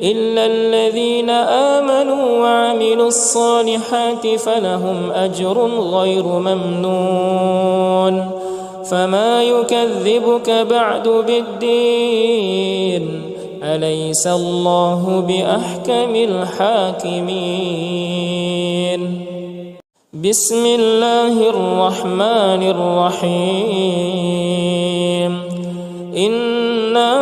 إلا الذين آمنوا وعملوا الصالحات فلهم أجر غير ممنون فما يكذبك بعد بالدين أليس الله بأحكم الحاكمين بسم الله الرحمن الرحيم إنا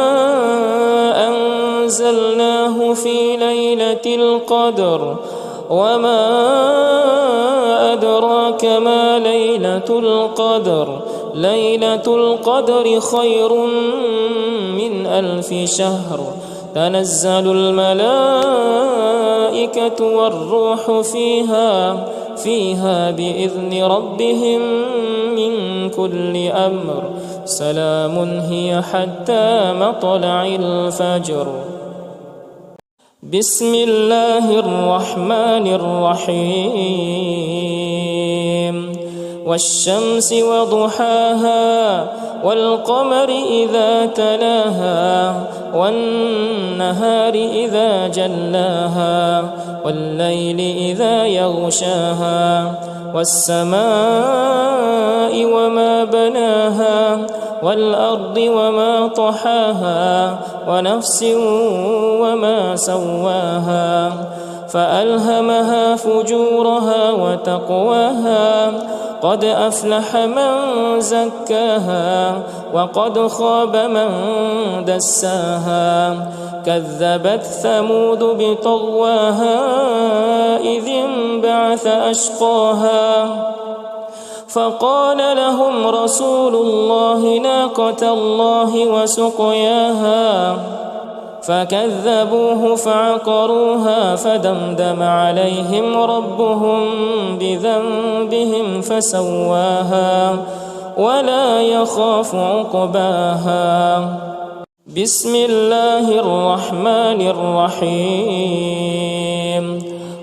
أنزلناه في ليلة القدر وما أدراك ما ليلة القدر ليلة القدر خير من 1000 شهر تنزل الملائكة والروح فيها بإذن ربهم من كل أمر سلام هي حتى مطلع الفجر بسم الله الرحمن الرحيم والشمس وضحاها والقمر إذا تلاها والنهار إذا جلاها والليل إذا يغشاها والسماء وما بناها والأرض وما طحاها ونفس وما سواها فألهمها فجورها وتقواها قد أفلح من زكاها وقد خاب من دساها كذبت ثمود بطغواها إذ انبعث أشقاها فقال لهم رسول الله ناقة الله وسقياها فكذبوه فعقروها فدمدم عليهم ربهم بذنبهم فسواها ولا يخاف عقباها بسم الله الرحمن الرحيم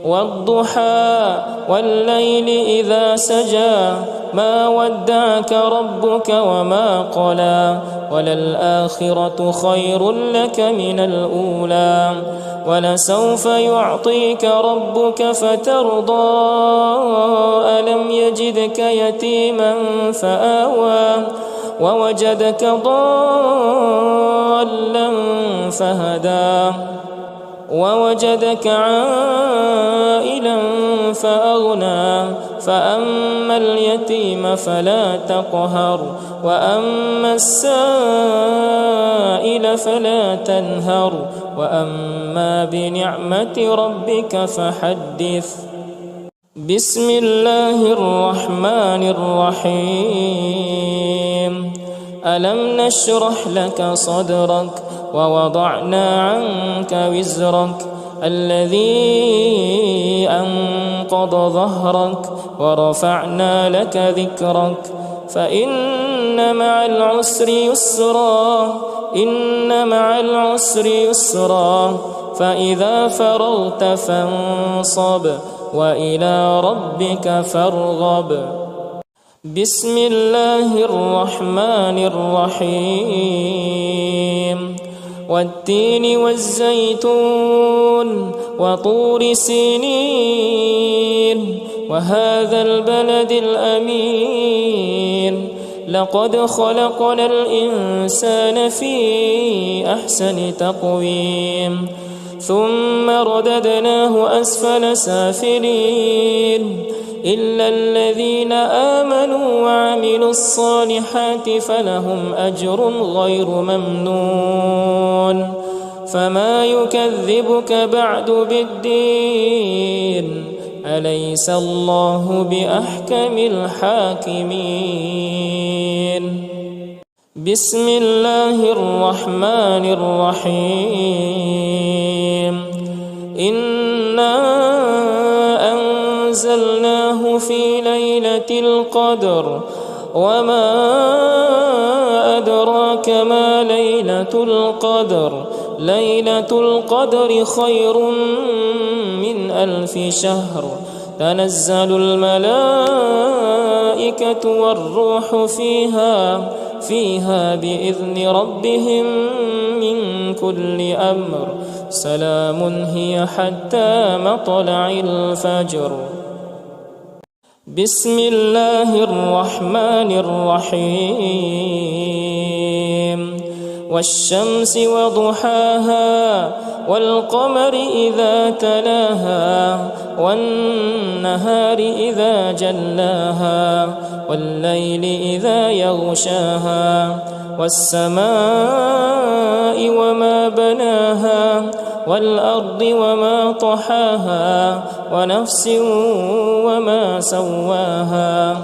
والضحى والليل إذا سجى ما ودعك ربك وما قلى وللآخرة خير لك من الأولى ولسوف يعطيك ربك فترضى ألم يجدك يتيما فآوى ووجدك ضالا فهدى ووجدك عائلا فأغنى فأما اليتيم فلا تقهر وأما السائل فلا تنهر وأما بنعمة ربك فحدث بسم الله الرحمن الرحيم ألم نشرح لك صدرك ووضعنا عنك وزرك الذي أنقض ظهرك ورفعنا لك ذكرك فإن مع العسر يسرا إن مع العسر يسرا فإذا فرغت فانصب وإلى ربك فارغب بسم الله الرحمن الرحيم والتين والزيتون وطور سينين وهذا البلد الأمين لقد خلقنا الإنسان في أحسن تقويم ثم رددناه أسفل سافلين إلا الذين آمنوا وعملوا الصالحات فلهم أجر غير ممنون فما يكذبك بعد بالدين أليس الله بأحكم الحاكمين بسم الله الرحمن الرحيم إنا أنزلناه في ليلة القدر وما أدراك ما ليلة القدر ليلة القدر خير من 1000 شهر تنزل الملائكة والروح فيها بإذن ربهم من كل أمر سلام هي حتى مطلع الفجر. بسم الله الرحمن الرحيم. والشمس وضحاها والقمر إذا تلاها والنهار إذا جلاها والليل إذا يغشاها والسماء وما بناها والأرض وما طحاها ونفس وما سواها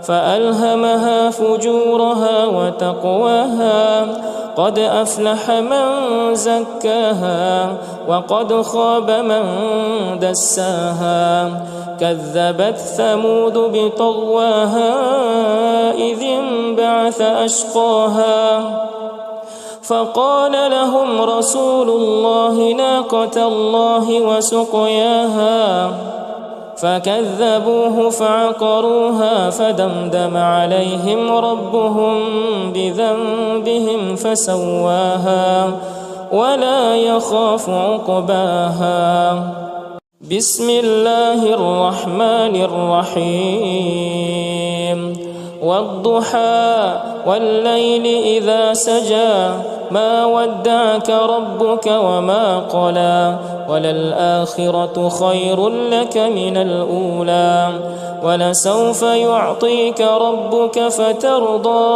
فألهمها فجورها وتقواها قد أفلح من زكاها وقد خاب من دساها كذبت ثمود بطغواها إذ انبعث أشقاها فقال لهم رسول الله ناقة الله وسقياها فكذبوه فعقروها فدمدم عليهم ربهم بذنبهم فسواها ولا يخاف عقباها. بسم الله الرحمن الرحيم. والضحى والليل إذا سجى ما ودعك ربك وما قلى وللآخرة خير لك من الأولى ولسوف يعطيك ربك فترضى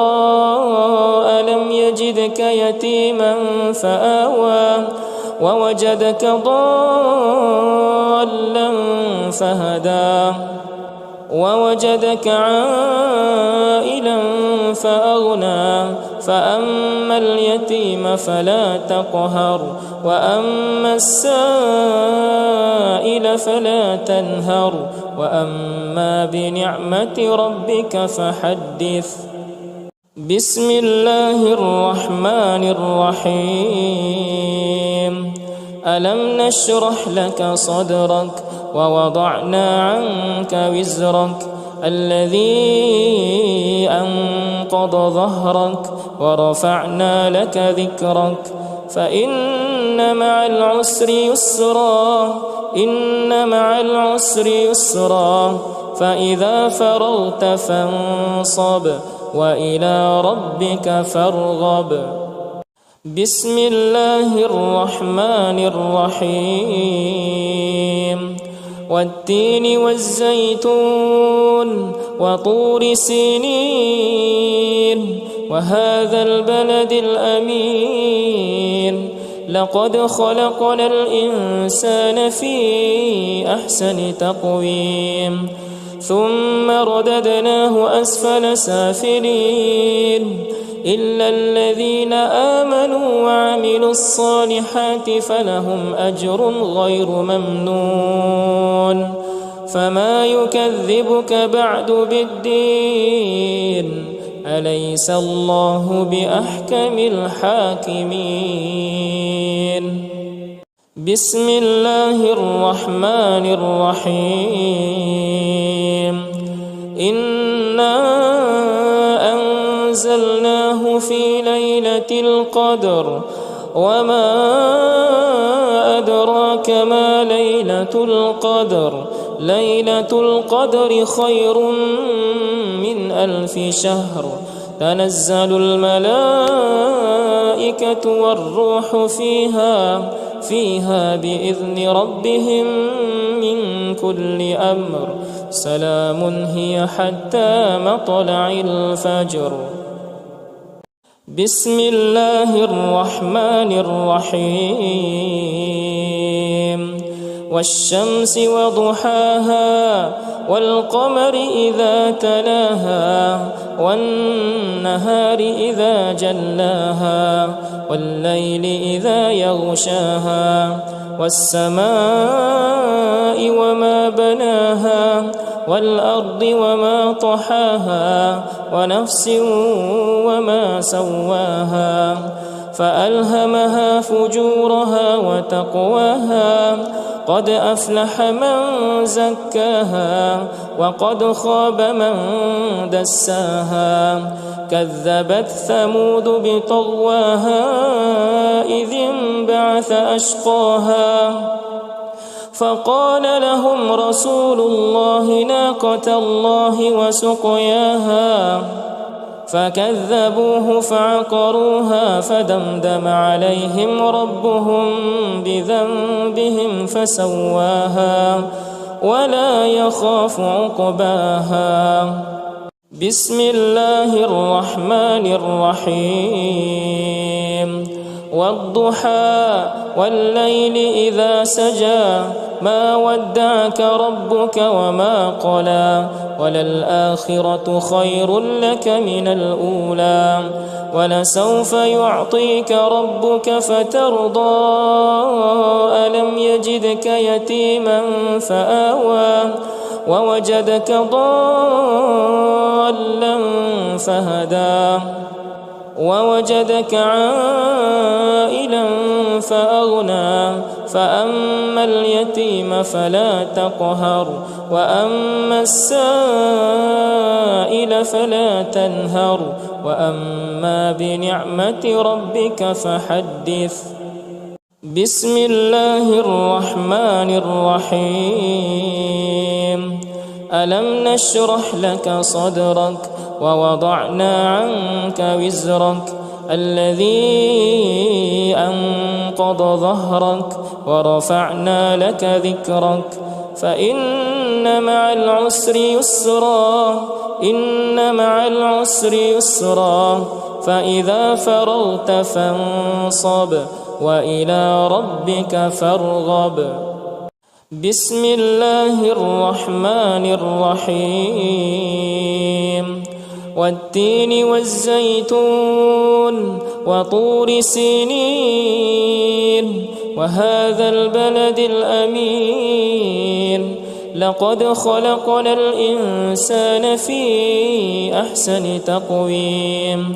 ألم يجدك يتيما فآوى ووجدك ضالا فهدى ووجدك عائلا فأغنى فأما اليتيم فلا تقهر وأما السائل فلا تنهر وأما بنعمة ربك فحدث. بسم الله الرحمن الرحيم. ألم نشرح لك صدرك ووضعنا عنك وزرك الذي أنقض ظهرك ورفعنا لك ذكرك فإن مع العسر يسرا إن مع العسر يسرا فإذا فرغت فانصب وإلى ربك فارغب. بسم الله الرحمن الرحيم. والتين والزيتون وطور سينين وهذا البلد الأمين لقد خلقنا الإنسان في أحسن تقويم ثم رددناه أسفل سافلين إلا الذين آمنوا وعملوا الصالحات فلهم أجر غير ممنون فما يكذبك بعد بالدين أليس الله بأحكم الحاكمين. بسم الله الرحمن الرحيم. إنا أنزلناه في ليلة القدر وما أدراك ما ليلة القدر ليلة القدر خير من 1000 شهر تنزل الملائكة والروح فيها بإذن ربهم من كل أمر سلام هي حتى مطلع الفجر. بسم الله الرحمن الرحيم. والشمس وضحاها والقمر إذا تلاها والنهار إذا جلاها والليل إذا يغشاها والسماء وما بناها والأرض وما طحاها ونفس وما سواها فألهمها فجورها وتقواها قد أفلح من زكاها وقد خاب من دساها كذبت ثمود بطغواها إذ انبعث أشقاها فقال لهم رسول الله ناقة الله وسقياها فكذبوه فعقروها فدمدم عليهم ربهم بذنبهم فسواها ولا يخاف عقباها. بسم الله الرحمن الرحيم. والضحى والليل إذا سجى ما ودعك ربك وما قلى وللآخرة خير لك من الأولى ولسوف يعطيك ربك فترضى ألم يجدك يتيما فآوى ووجدك ضالا فهدى ووجدك عائلا فأغنى فأما اليتيم فلا تقهر وأما السائل فلا تنهر وأما بنعمة ربك فحدث. بسم الله الرحمن الرحيم. ألم نشرح لك صدرك ووضعنا عنك وزرك الذي أنقض ظهرك ورفعنا لك ذكرك فإن مع العسر يسرا إن مع العسر يسرا فإذا فرغت فانصب وإلى ربك فارغب. بسم الله الرحمن الرحيم. والتين والزيتون وطور سينين وهذا البلد الأمين لقد خلقنا الإنسان في أحسن تقويم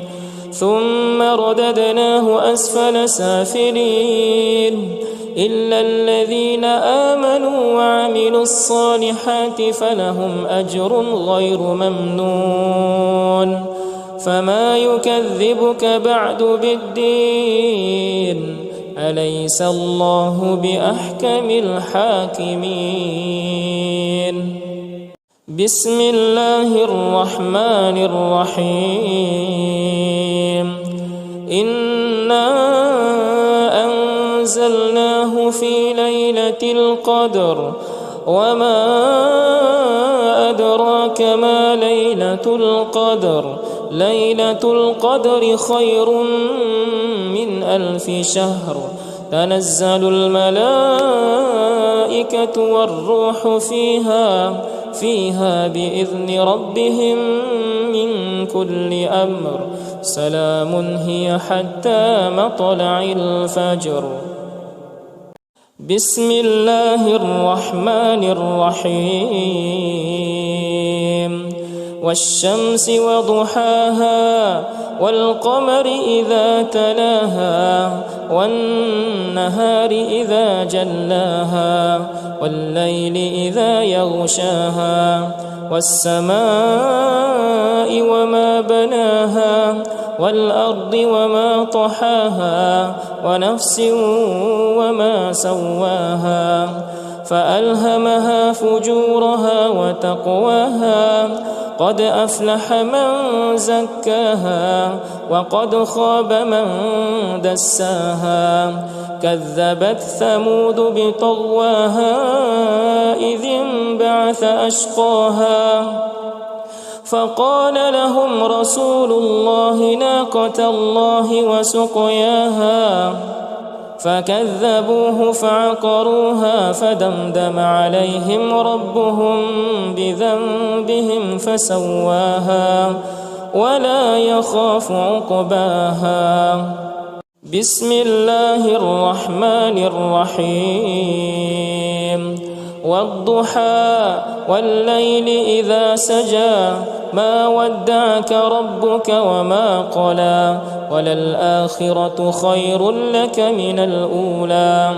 ثم رددناه أسفل سافلين إلا الذين آمنوا وعملوا الصالحات فلهم أجر غير ممنون. فما يكذبك بعد بالدين أليس الله بأحكم الحاكمين. بسم الله الرحمن الرحيم. إنا أنزلناه في ليلة القدر وما أدراك ما ليلة القدر ليلة القدر خير من 1000 شهر تنزل الملائكة والروح فيها بإذن ربهم من كل أمر سلام هي حتى مطلع الفجر. بسم الله الرحمن الرحيم. والشمس وضحاها والقمر إذا تلاها والنهار إذا جلاها والليل إذا يغشاها والسماء وما بناها والأرض وما طحاها ونفس وما سواها فألهمها فجورها وتقواها قد أفلح من زكاها وقد خاب من دساها كذبت ثمود بطغواها إذ انبعث أشقاها فقال لهم رسول الله ناقة الله وسقياها فكذبوه فعقروها فدمدم عليهم ربهم بذنبهم فسواها ولا يخاف عقباها. بسم الله الرحمن الرحيم. والضحى والليل إذا سجى ما ودعك ربك وما قلى وللآخرة خير لك من الأولى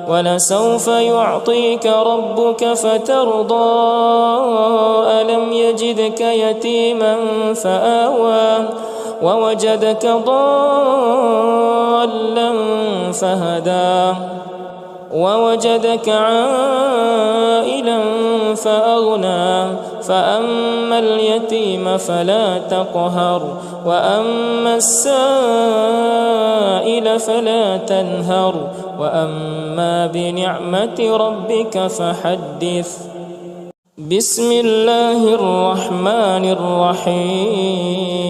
ولسوف يعطيك ربك فترضى ألم يجدك يتيما فآوى ووجدك ضالا فهدى ووجدك عائلا فأغنى فأما اليتيم فلا تقهر وأما السائل فلا تنهر وأما بنعمة ربك فحدث. بسم الله الرحمن الرحيم.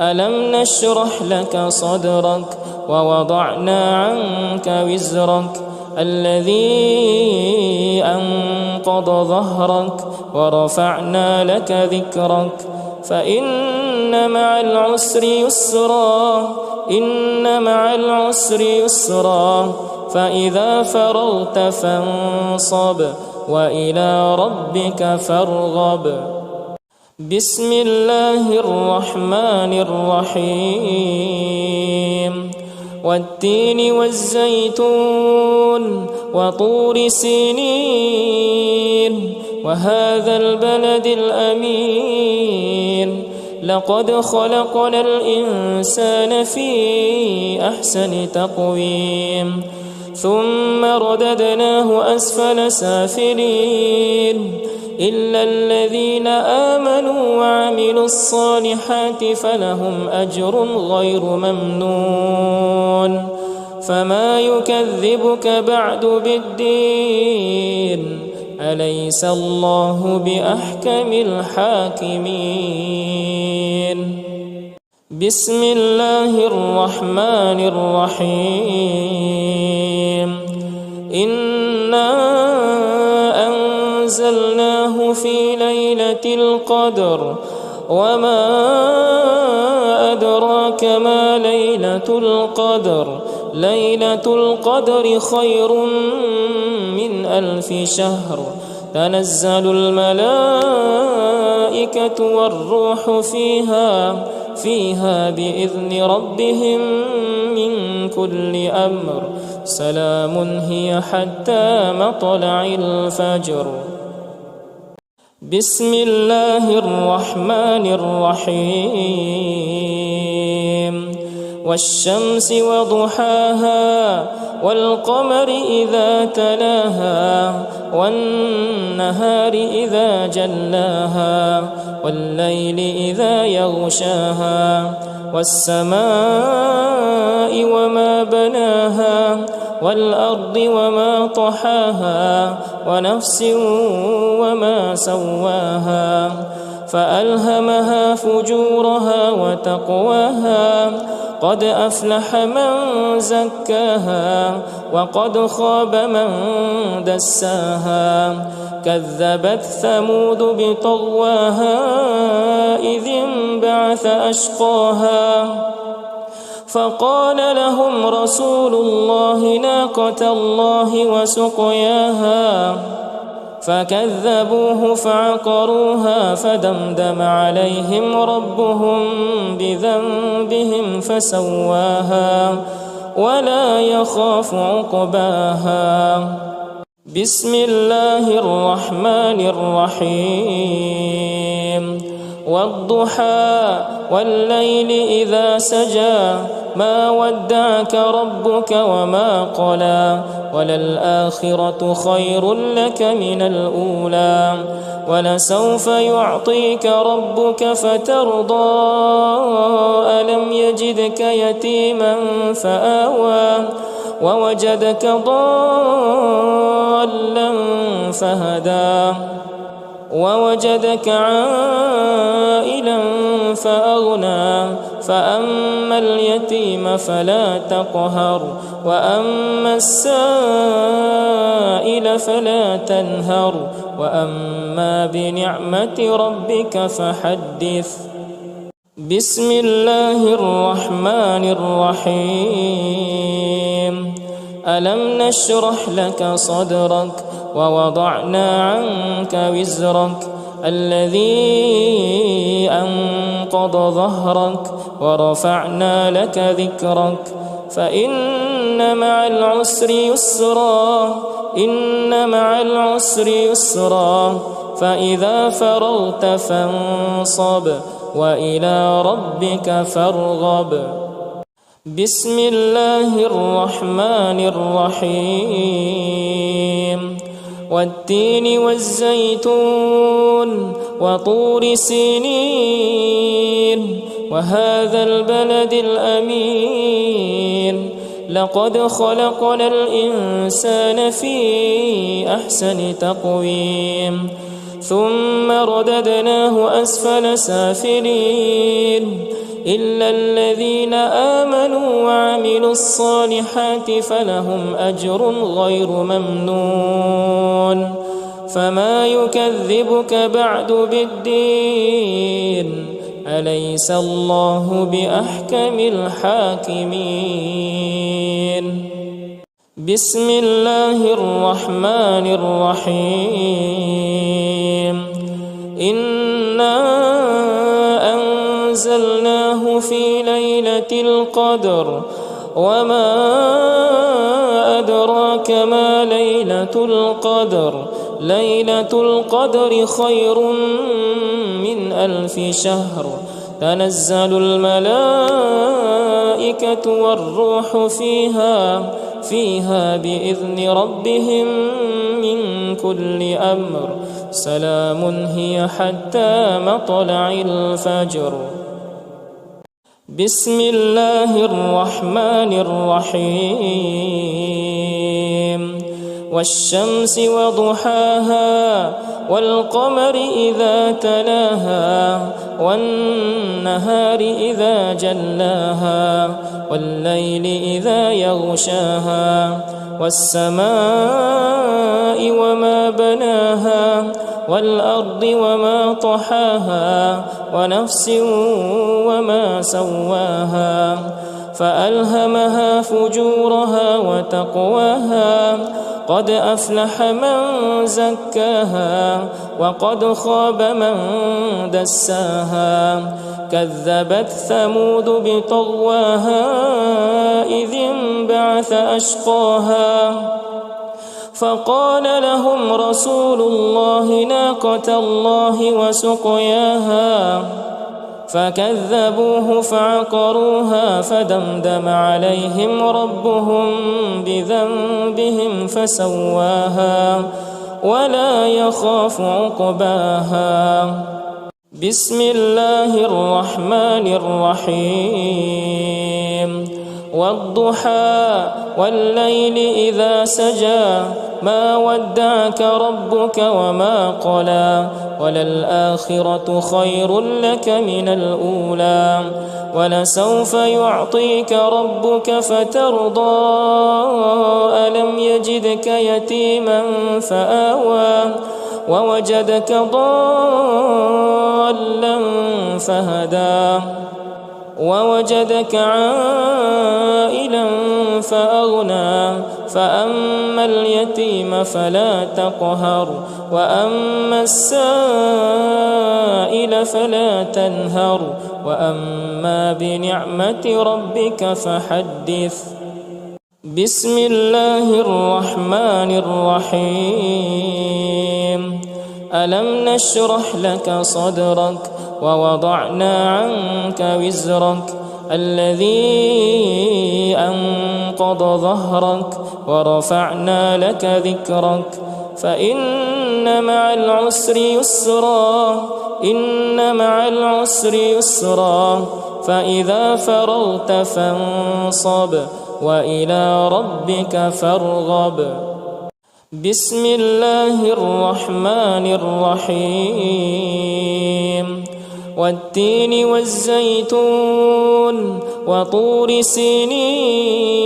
ألم نشرح لك صدرك ووضعنا عنك وزرك الذي أنقض ظهرك ورفعنا لك ذكرك فإن مع العسر يسرا إن مع العسر يسرا فإذا فرغت فانصب وإلى ربك فارغب. بسم الله الرحمن الرحيم. والتين والزيتون وطور سينين وهذا البلد الأمين لقد خلقنا الإنسان في أحسن تقويم ثم رددناه أسفل سافلين إلا الذين آمنوا وعملوا الصالحات فلهم أجر غير ممنون. فما يكذبك بعد بالدين أليس الله بأحكم الحاكمين. بسم الله الرحمن الرحيم. إنا أنزلناه في ليلة القدر وما أدراك ما ليلة القدر ليلة القدر خير من 1000 شهر تنزل الملائكة والروح فيها بإذن ربهم من كل أمر سلام هي حتى مطلع الفجر. بسم الله الرحمن الرحيم. والشمس وضحاها والقمر إذا تلاها والنهار إذا جلاها والليل إذا يغشاها والسماء وما بناها والأرض وما طحاها ونفس وما سواها فألهمها فجورها وتقواها قد أفلح من زكاها وقد خاب من دساها كذبت ثمود بطغواها إذ انبعث أشقاها فقال لهم رسول الله ناقة الله وسقياها فكذبوه فعقروها فدمدم عليهم ربهم بذنبهم فسواها ولا يخاف عقباها. بسم الله الرحمن الرحيم. والضحى والليل إذا سجى ما ودعك ربك وما قلى وللآخرة خير لك من الأولى ولسوف يعطيك ربك فترضى ألم يجدك يتيما فآوى ووجدك ضالا فهدى ووجدك عائلا فأغنى فأما اليتيم فلا تقهر وأما السائل فلا تنهر وأما بنعمة ربك فحدث. بسم الله الرحمن الرحيم. ألم نشرح لك صدرك ووضعنا عنك وزرك الذي أنقض ظهرك ورفعنا لك ذكرك فإن مع العسر يسرا إن مع العسر يسرا فإذا فرغت فانصب وإلى ربك فارغب. بسم الله الرحمن الرحيم. والتين والزيتون وطور سينين وهذا البلد الأمين لقد خلقنا الإنسان في أحسن تقويم ثم رددناه أسفل سافلين إلا الذين آمنوا وعملوا الصالحات فلهم أجر غير ممنون. فما يكذبك بعد بالدين أليس الله بأحكم الحاكمين. بسم الله الرحمن الرحيم. إنا أنزلناه في ليلة القدر وما أدراك ما ليلة القدر ليلة القدر خير من 1000 شهر تنزل الملائكة والروح فيها بإذن ربهم من كل أمر سلام هي حتى مطلع الفجر. بسم الله الرحمن الرحيم. والشمس وضحاها والقمر إذا تلاها والنهار إذا جلاها والليل إذا يغشاها والسماء وما بناها والأرض وما طحاها ونفس وما سواها فألهمها فجورها وتقواها قد أفلح من زكاها وقد خاب من دساها كذبت ثمود بطغواها إذ انبعث أشقاها فقال لهم رسول الله ناقة الله وسقياها فكذبوه فعقروها فدمدم عليهم ربهم بذنبهم فسواها ولا يخاف عقباها. بسم الله الرحمن الرحيم. والضحى والليل إذا سجى ما ودعك ربك وما قلى وللآخرة خير لك من الأولى ولسوف يعطيك ربك فترضى ألم يجدك يتيما فآوى ووجدك ضالا فهدى ووجدك عائلا فأغنى فأما اليتيم فلا تقهر وأما السائل فلا تنهر وأما بنعمة ربك فحدث. بسم الله الرحمن الرحيم. ألم نشرح لك صدرك ووضعنا عنك وزرك الذي أنقض ظهرك ورفعنا لك ذكرك فإن مع العسر يسرا إن مع العسر يسرا فإذا فرغت فانصب وإلى ربك فارغب. بسم الله الرحمن الرحيم. والتين والزيتون وطور سينين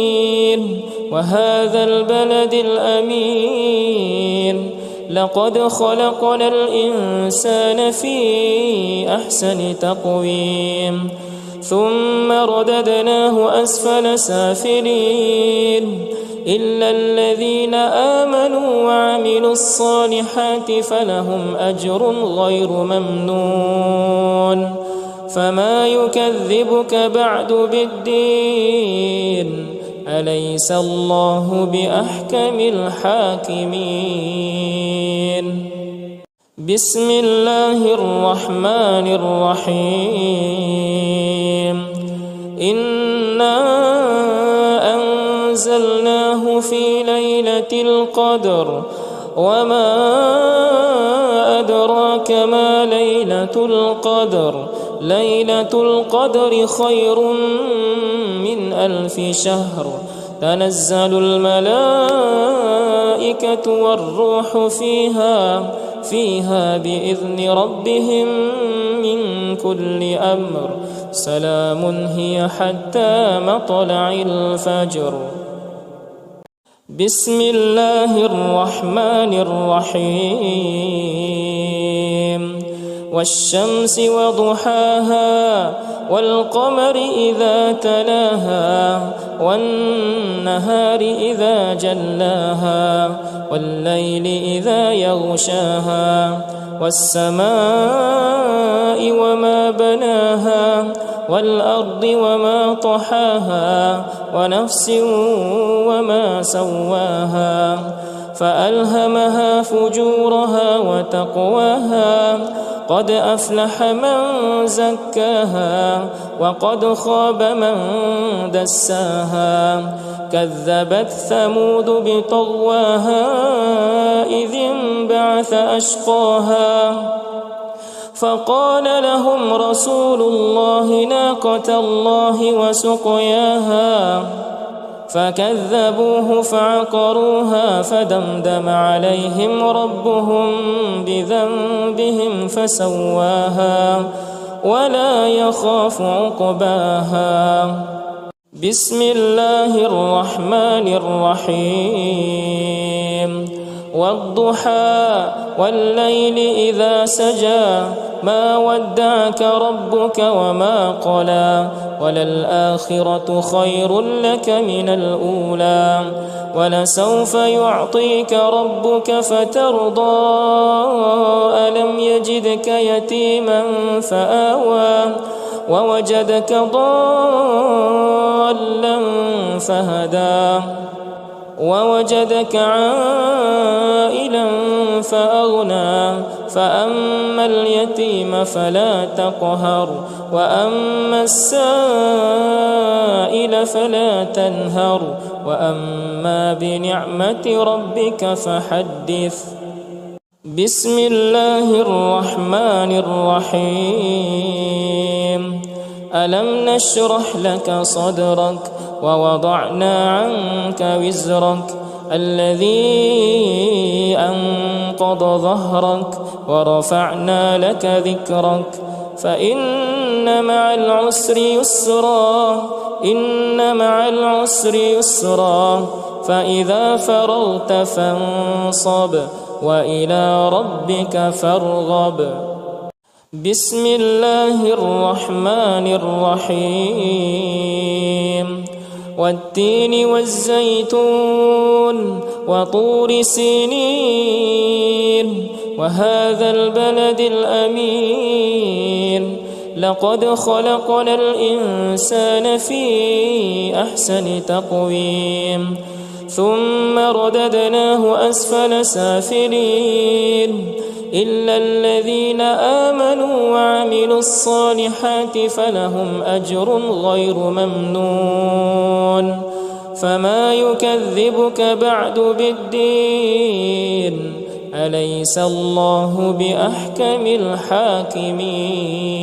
وهذا البلد الأمين لقد خلقنا الإنسان في أحسن تقويم ثم رددناه أسفل سافلين إلا الذين آمنوا وعملوا الصالحات فلهم أجر غير ممنون. فما يكذبك بعد بالدين أليس الله بأحكم الحاكمين. بسم الله الرحمن الرحيم إنا أنزلناه في ليلة القدر وما أدراك ما ليلة القدر ليلة القدر خير من 1000 شهر تنزل الملائكة والروح فيها بإذن ربهم من كل أمر سلام هي حتى مطلع الفجر. بسم الله الرحمن الرحيم والشمس وضحاها والقمر إذا تلاها والنهار إذا جلاها والليل إذا يغشاها والسماء وما بناها والأرض وما طحاها ونفس وما سواها فألهمها فجورها وتقواها قد أفلح من زكاها وقد خاب من دساها كذبت ثمود بطغواها إذ انبعث أشقاها فقال لهم رسول الله ناقة الله وسقياها فكذبوه فعقروها فدمدم عليهم ربهم بذنبهم فسواها ولا يخاف عقباها. بسم الله الرحمن الرحيم والضحى والليل إذا سجى ما ودعك ربك وما قلى وللآخرة خير لك من الأولى ولسوف يعطيك ربك فترضى ألم يجدك يتيما فآوى ووجدك ضالا فهدى ووجدك عائلا فأغنى فأما اليتيم فلا تقهر وأما السائل فلا تنهر وأما بنعمة ربك فحدث. بسم الله الرحمن الرحيم ألم نشرح لك صدرك ووضعنا عنك وزرك الذي أنقض ظهرك ورفعنا لك ذكرك فإن مع العسر يسرا إن مع العسر يسرا فإذا فرغت فانصب وإلى ربك فارغب. بسم الله الرحمن الرحيم والتين والزيتون وطور سينين وهذا البلد الأمين لقد خلقنا الإنسان في أحسن تقويم ثم رددناه أسفل سافلين إلا الذين آمنوا وعملوا الصالحات فلهم أجر غير ممنون فما يكذبك بعد بالدين أليس الله بأحكم الحاكمين.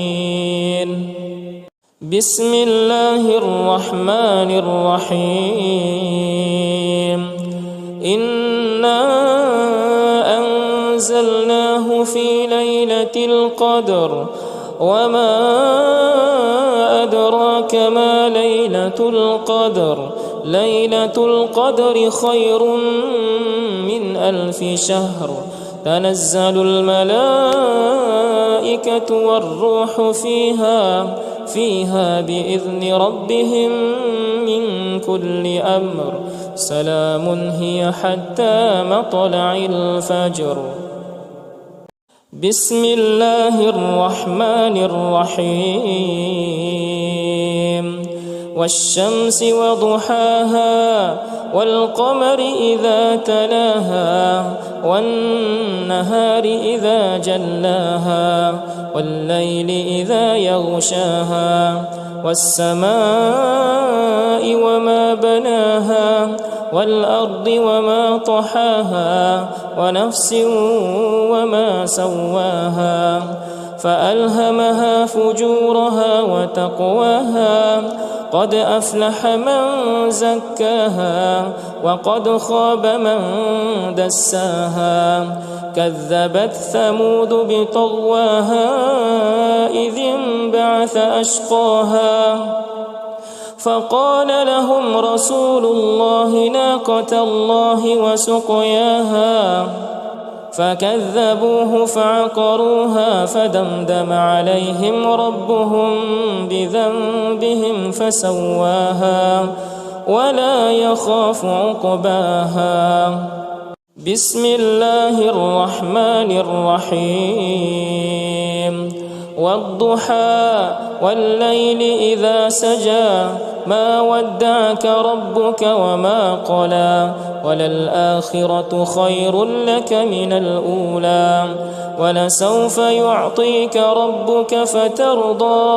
بسم الله الرحمن الرحيم إنا أنزلناه في ليلة القدر وما أدراك ما ليلة القدر ليلة القدر خير من 1000 شهر تنزل الملائكة والروح فيها بإذن ربهم من كل أمر سلام هي حتى مطلع الفجر. بسم الله الرحمن الرحيم والشمس وضحاها والقمر إذا تلاها والنهار إذا جلاها والليل إذا يغشاها والسماء وما بناها والأرض وما طحاها ونفس وما سواها فألهمها فجورها وتقواها قد أفلح من زكاها وقد خاب من دساها كذبت ثمود بطغواها إذ انبعث أشقاها فقال لهم رسول الله ناقة الله وسقياها فكذبوه فعقروها فدمدم عليهم ربهم بذنبهم فسواها ولا يخاف عقباها. بسم الله الرحمن الرحيم والضحى والليل إذا سجى ما ودعك ربك وما قلى وللآخرة خير لك من الأولى ولسوف يعطيك ربك فترضى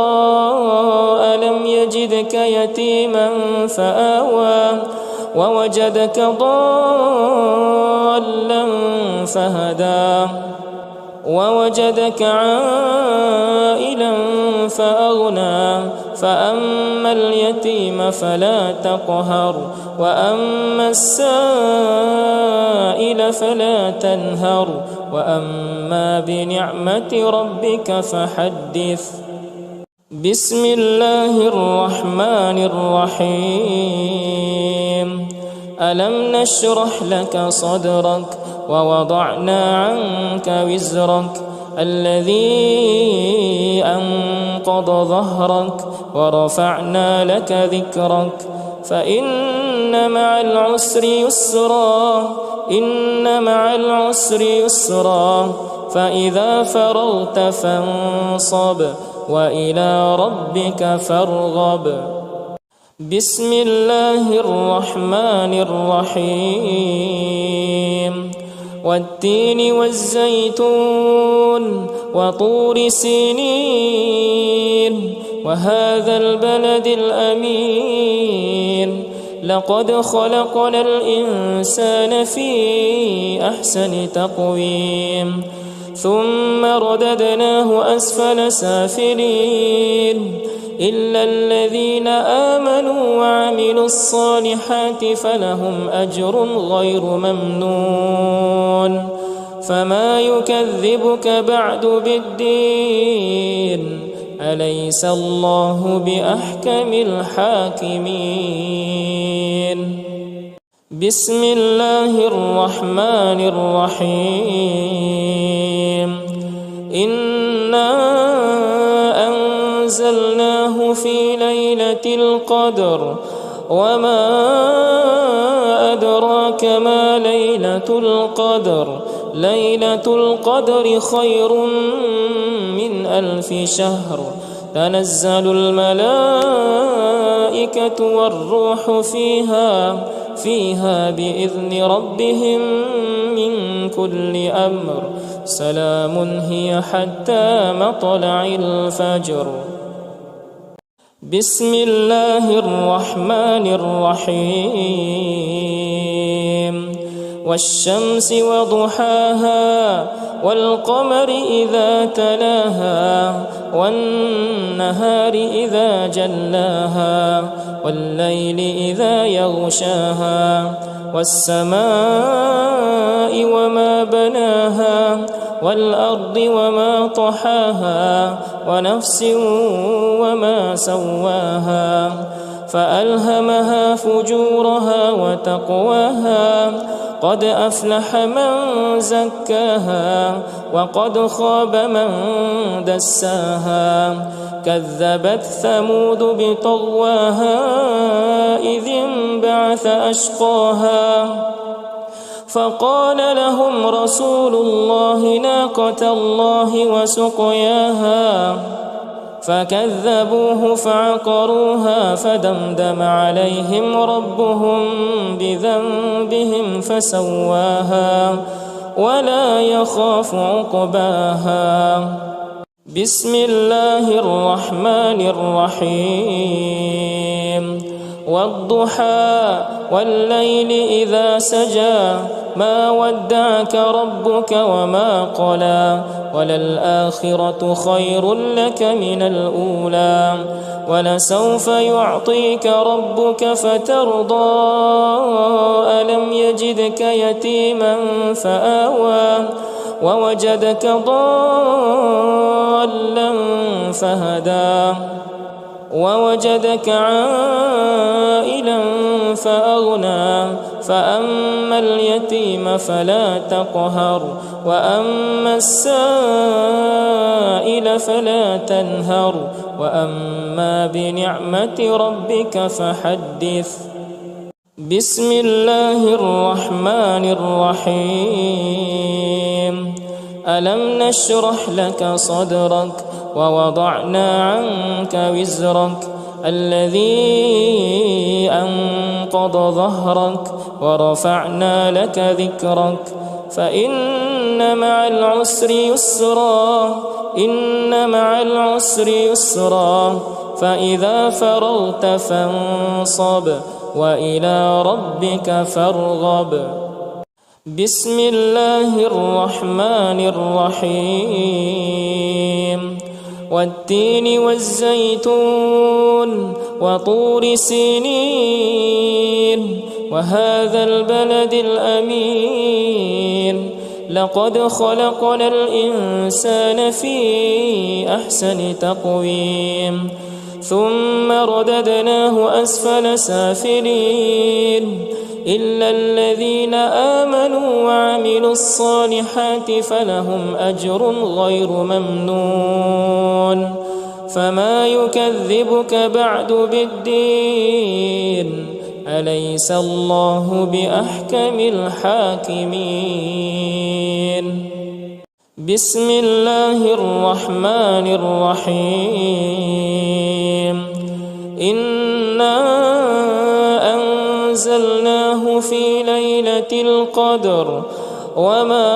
ألم يجدك يتيما فآوى ووجدك ضالا فهدى ووجدك عائلا فأغنى فأما اليتيم فلا تقهر وأما السائل فلا تنهر وأما بنعمة ربك فحدث. بسم الله الرحمن الرحيم ألم نشرح لك صدرك ووضعنا عنك وزرك الذي أنقض ظهرك ورفعنا لك ذكرك فإن مع العسر يسرا إن مع العسر يسرا فإذا فرغت فانصب وإلى ربك فارغب. بسم الله الرحمن الرحيم والتين والزيتون وطور سينين وهذا البلد الأمين لقد خلقنا الإنسان في أحسن تقويم ثم رددناه أسفل سافلين إلا الذين آمنوا وعملوا الصالحات فلهم أجر غير ممنون فما يكذبك بعد بالدين أليس الله بأحكم الحاكمين. بسم الله الرحمن الرحيم إنا أنزلناه في ليلة القدر وما أدراك ما ليلة القدر ليلة القدر خير من 1000 شهر تنزل الملائكة والروح فيها بإذن ربهم من كل أمر سلام هي حتى مطلع الفجر. بسم الله الرحمن الرحيم والشمس وضحاها والقمر إذا تلاها والنهار إذا جلاها والليل إذا يغشاها والسماء وما بناها والأرض وما طحاها ونفس وما سواها فألهمها فجورها وتقواها قد أفلح من زكاها وقد خاب من دساها كذبت ثمود بطغواها إذ انبعث أشقاها فقال لهم رسول الله ناقة الله وسقياها فكذبوه فعقروها فدمدم عليهم ربهم بذنبهم فسواها ولا يخاف عقباها. بسم الله الرحمن الرحيم. والضحى والليل إذا سجى ما ودعك ربك وما قلى وللآخرة خير لك من الأولى ولسوف يعطيك ربك فترضى ألم يجدك يتيما فآوى ووجدك ضالا فهدى ووجدك عائلا فأغنى فأما اليتيم فلا تقهر وأما السائل فلا تنهر وأما بنعمة ربك فحدث. بسم الله الرحمن الرحيم. ألم نشرح لك صدرك ووضعنا عنك وزرك الذي أنقض ظهرك ورفعنا لك ذكرك فإن مع العسر يسرا إن مع العسر يسرا فإذا فرغت فانصب وإلى ربك فارغب. بسم الله الرحمن الرحيم. والتين والزيتون وطور سينين وهذا البلد الأمين لقد خلقنا الإنسان في أحسن تقويم ثم رددناه أسفل سافلين إلا الذين آمنوا وعملوا الصالحات فلهم أجر غير ممنون. فما يكذبك بعد بالدين أليس الله بأحكم الحاكمين. بسم الله الرحمن الرحيم. إنا أنزلناه في ليلة القدر وما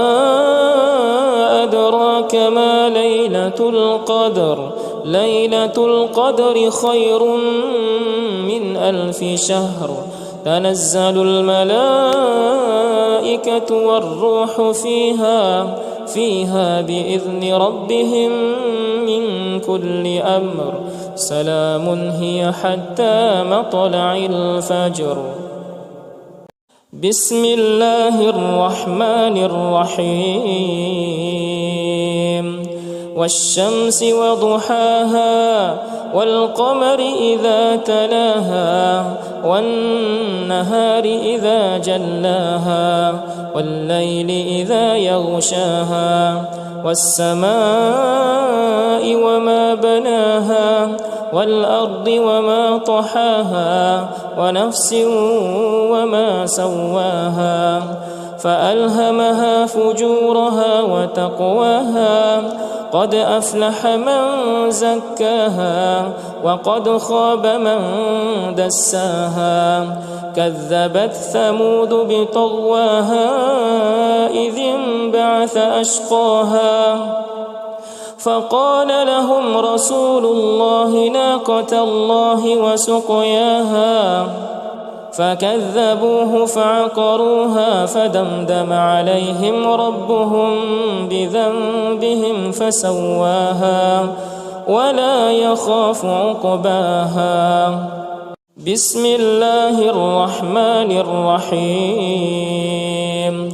أدراك ما ليلة القدر ليلة القدر خير من 1000 شهر تنزل الملائكة والروح فيها بإذن ربهم من كل أمر سلام هي حتى مطلع الفجر. بسم الله الرحمن الرحيم. والشمس وضحاها والقمر إذا تلاها والنهار إذا جلاها والليل إذا يغشاها والسماء وما بناها والأرض وما طحاها ونفس وما سواها فألهمها فجورها وتقواها قد أفلح من زكاها وقد خاب من دساها كذبت ثمود بطغواها إذ انبعث أشقاها فقال لهم رسول الله ناقة الله وسقياها فكذبوه فعقروها فدمدم عليهم ربهم بذنبهم فسواها ولا يخاف عقباها. بسم الله الرحمن الرحيم.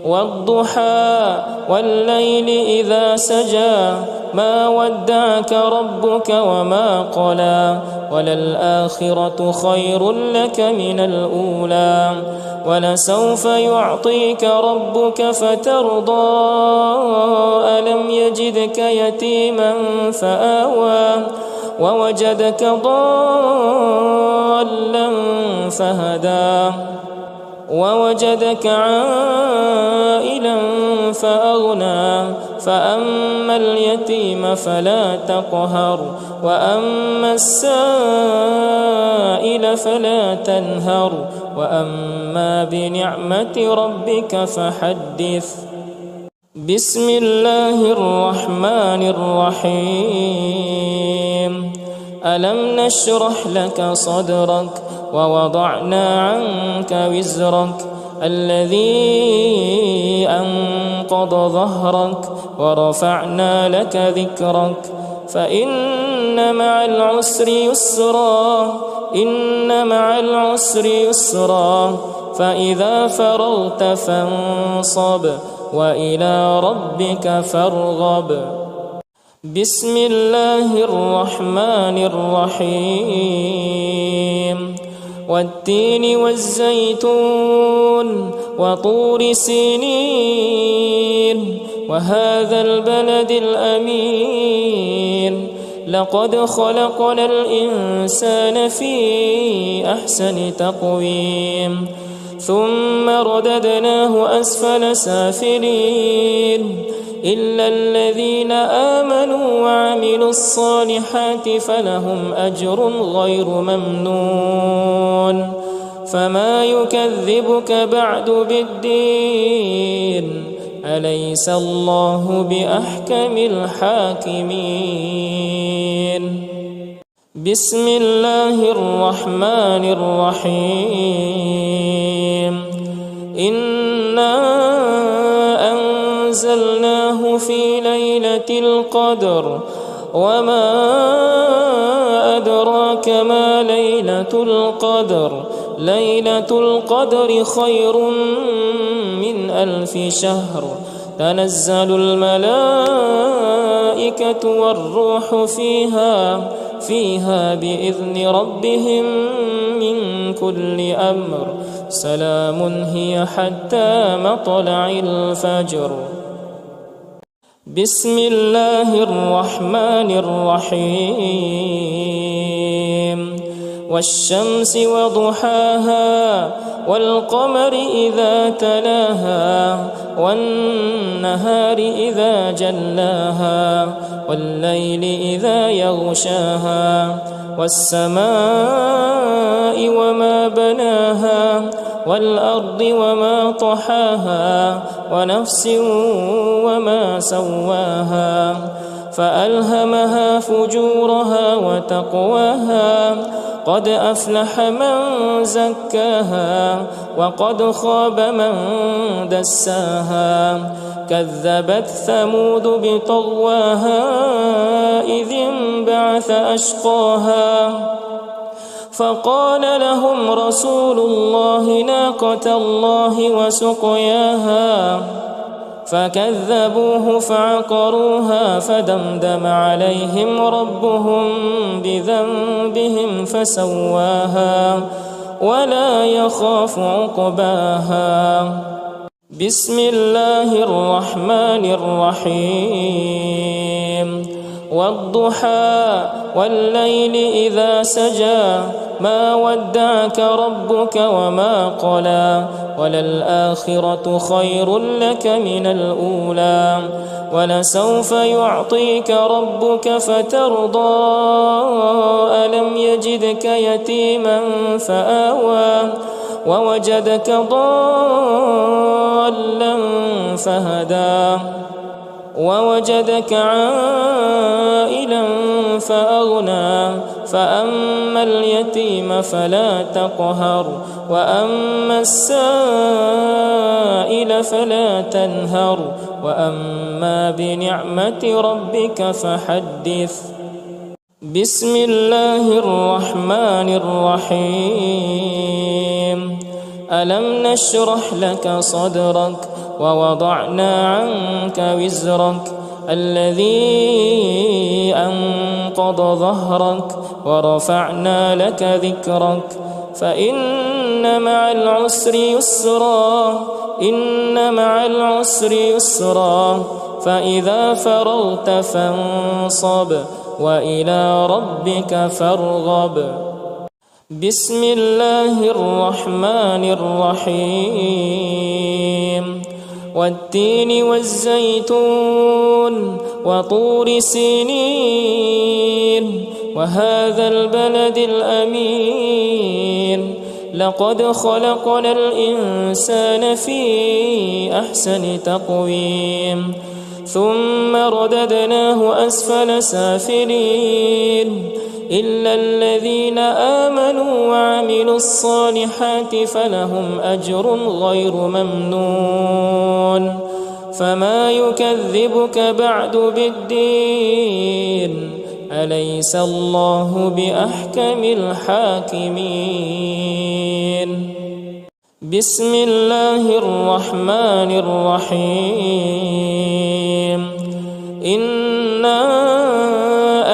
والضحى والليل إذا سجى ما ودعك ربك وما قلى وللآخرة خير لك من الأولى ولسوف يعطيك ربك فترضى ألم يجدك يتيما فآوى ووجدك ضالا فهدى ووجدك عائلا فأغنى فأما اليتيم فلا تقهر وأما السائل فلا تنهر وأما بنعمة ربك فحدث. بسم الله الرحمن الرحيم. ألم نشرح لك صدرك ووضعنا عنك وزرك الذي أنقض ظهرك ورفعنا لك ذكرك فإن مع العسر يسرا إن مع العسر يسرا فإذا فرغت فانصب وإلى ربك فارغب. بسم الله الرحمن الرحيم. والتين والزيتون وطور سينين وهذا البلد الأمين لقد خلقنا الإنسان في أحسن تقويم ثم رددناه أسفل سافلين إلا الذين آمنوا وعملوا الصالحات فلهم أجر غير ممنون. فما يكذبك بعد بالدين أليس الله بأحكم الحاكمين. بسم الله الرحمن الرحيم. إنا أنزلناه في ليلة القدر وما أدراك ما ليلة القدر ليلة القدر خير من 1000 شهر تنزل الملائكة والروح فيها بإذن ربهم من كل أمر سلام هي حتى مطلع الفجر. بسم الله الرحمن الرحيم. والشمس وضحاها والقمر إذا تلاها والنهار إذا جلاها والليل إذا يغشاها والسماء وما بناها والأرض وما طحاها ونفس وما سواها فألهمها فجورها وتقواها قد أفلح من زكاها وقد خاب من دساها كذبت ثمود بطغواها إذ انبعث أشقاها فقال لهم رسول الله ناقة الله وسقياها فكذبوه فعقروها فدمدم عليهم ربهم بذنبهم فسواها ولا يخاف عقباها. بسم الله الرحمن الرحيم. والضحى والليل إذا سجى ما ودعك ربك وما قلى وللآخرة خير لك من الأولى ولسوف يعطيك ربك فترضى ألم يجدك يتيما فآوى ووجدك ضالا فهدى ووجدك عائلا فأغنى فأما اليتيم فلا تقهر وأما السائل فلا تنهر وأما بنعمة ربك فحدث. بسم الله الرحمن الرحيم. ألم نشرح لك صدرك ووضعنا عنك وزرك الذي أنقض ظهرك ورفعنا لك ذكرك فإن مع العسر يسرا إن مع العسر يسرا فإذا فرغت فانصب وإلى ربك فارغب. بسم الله الرحمن الرحيم. والتين والزيتون وطور سينين وهذا البلد الأمين لقد خلقنا الإنسان في أحسن تقويم ثم رددناه أسفل سافلين إلا الذين آمنوا وعملوا الصالحات فلهم أجر غير ممنون فما يكذبك بعد بالدين أليس الله بأحكم الحاكمين بسم الله الرحمن الرحيم إنا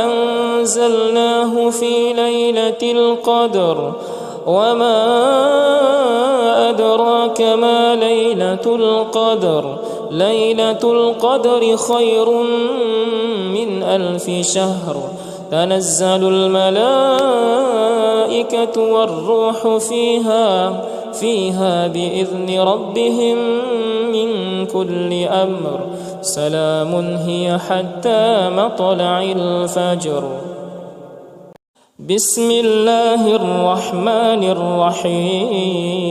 أنزلناه في ليلة القدر وما أدراك ما ليلة القدر ليلة القدر خير من 1000 شهر تنزل الملائكة والروح فيها بإذن ربهم من كل أمر سلام هي حتى مطلع الفجر بسم الله الرحمن الرحيم